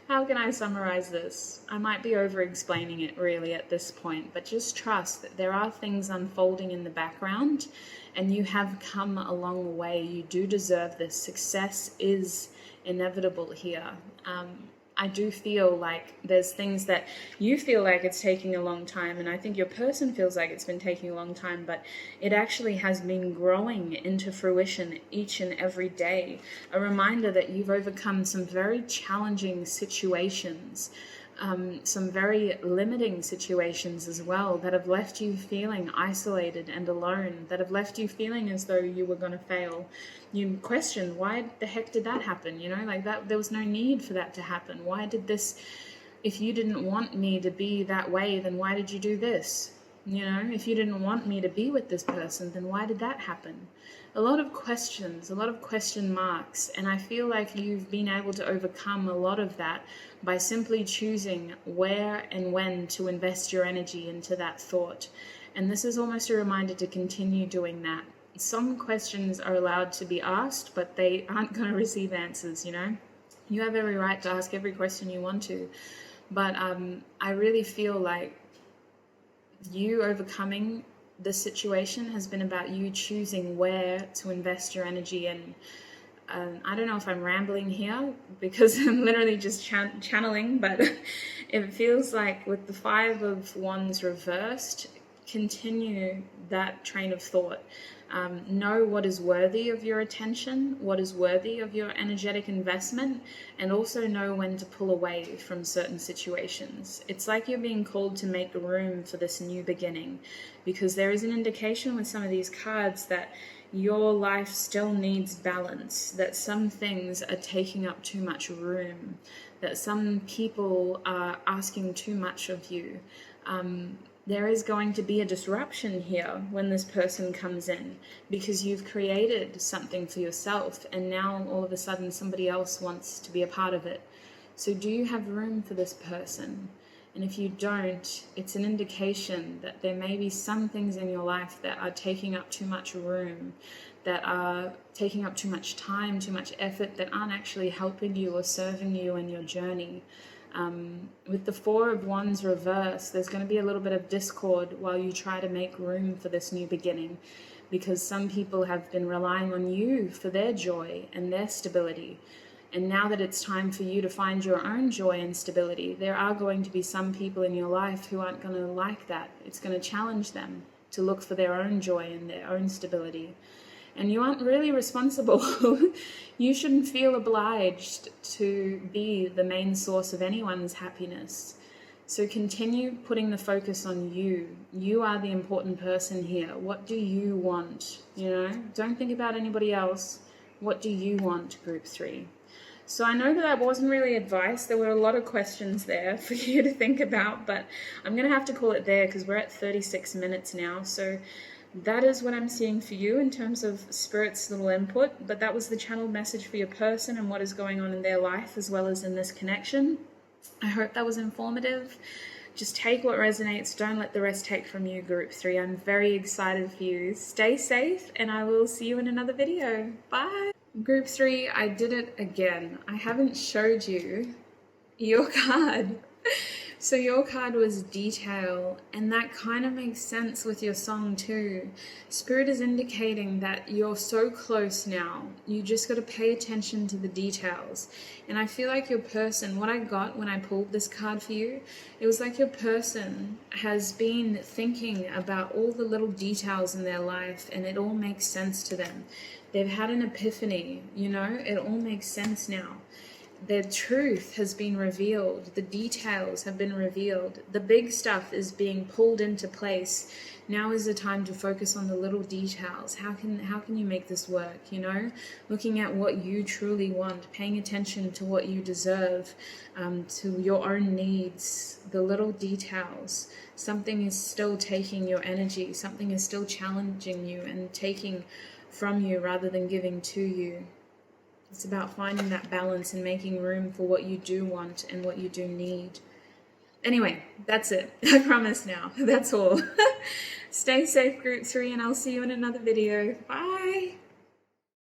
How can I summarize this? I might be over explaining it really at this point, but just trust that there are things unfolding in the background and you have come a long way. You do deserve this. Success is inevitable here. I do feel like there's things that you feel like it's taking a long time, and I think your person feels like it's been taking a long time, but it actually has been growing into fruition each and every day. A reminder that you've overcome some very challenging situations, some very limiting situations as well, that have left you feeling isolated and alone, that have left you feeling as though you were going to fail. You question, why the heck did that happen? You know, like that, there was no need for that to happen. Why did this, if you didn't want me to be that way, then why did you do this? You know, if you didn't want me to be with this person, then why did that happen? A lot of questions, a lot of question marks, and I feel like you've been able to overcome a lot of that by simply choosing where and when to invest your energy into that thought. And this is almost a reminder to continue doing that. Some questions are allowed to be asked, but they aren't going to receive answers, you know? You have every right to ask every question you want to, but I really feel like you overcoming this situation has been about you choosing where to invest your energy in. I don't know if I'm rambling here because I'm literally just channeling, but it feels like with the Five of Wands reversed, continue that train of thought. Know what is worthy of your attention, what is worthy of your energetic investment, and also know when to pull away from certain situations. It's like you're being called to make room for this new beginning, because there is an indication with some of these cards that your life still needs balance, that some things are taking up too much room, that some people are asking too much of you. There is going to be a disruption here when this person comes in, because you've created something for yourself and now all of a sudden somebody else wants to be a part of it. So do you have room for this person? And if you don't, it's an indication that there may be some things in your life that are taking up too much room, that are taking up too much time, too much effort, that aren't actually helping you or serving you in your journey. With the Four of Wands reverse, there's going to be a little bit of discord while you try to make room for this new beginning, because some people have been relying on you for their joy and their stability. And now that it's time for you to find your own joy and stability, there are going to be some people in your life who aren't going to like that. It's going to challenge them to look for their own joy and their own stability. And you aren't really responsible. You shouldn't feel obliged to be the main source of anyone's happiness. So continue putting the focus on you. You are the important person here. What do you want? You know, don't think about anybody else. What do you want, Group 3? So I know that wasn't really advice. There were a lot of questions there for you to think about, but I'm going to have to call it there because we're at 36 minutes now. So that is what I'm seeing for you in terms of Spirit's little input, but that was the channeled message for your person and what is going on in their life as well as in this connection. I hope that was informative. Just take what resonates. Don't let the rest take from you, Group 3. I'm very excited for you. Stay safe, and I will see you in another video. Bye. Group 3, I did it again. I haven't showed you your card. So your card was detail, and that kind of makes sense with your song too. Spirit is indicating that you're so close now. You just got to pay attention to the details. And I feel like your person, what I got when I pulled this card for you, it was like your person has been thinking about all the little details in their life, and it all makes sense to them. They've had an epiphany, you know, it all makes sense now. The truth has been revealed. The details have been revealed. The big stuff is being pulled into place. Now is the time to focus on the little details. How can you make this work, you know? Looking at what you truly want, paying attention to what you deserve, to your own needs, the little details. Something is still taking your energy. Something is still challenging you and taking from you rather than giving to you. It's about finding that balance and making room for what you do want and what you do need. Anyway, that's it. I promise now. That's all. Stay safe, Group 3, and I'll see you in another video. Bye.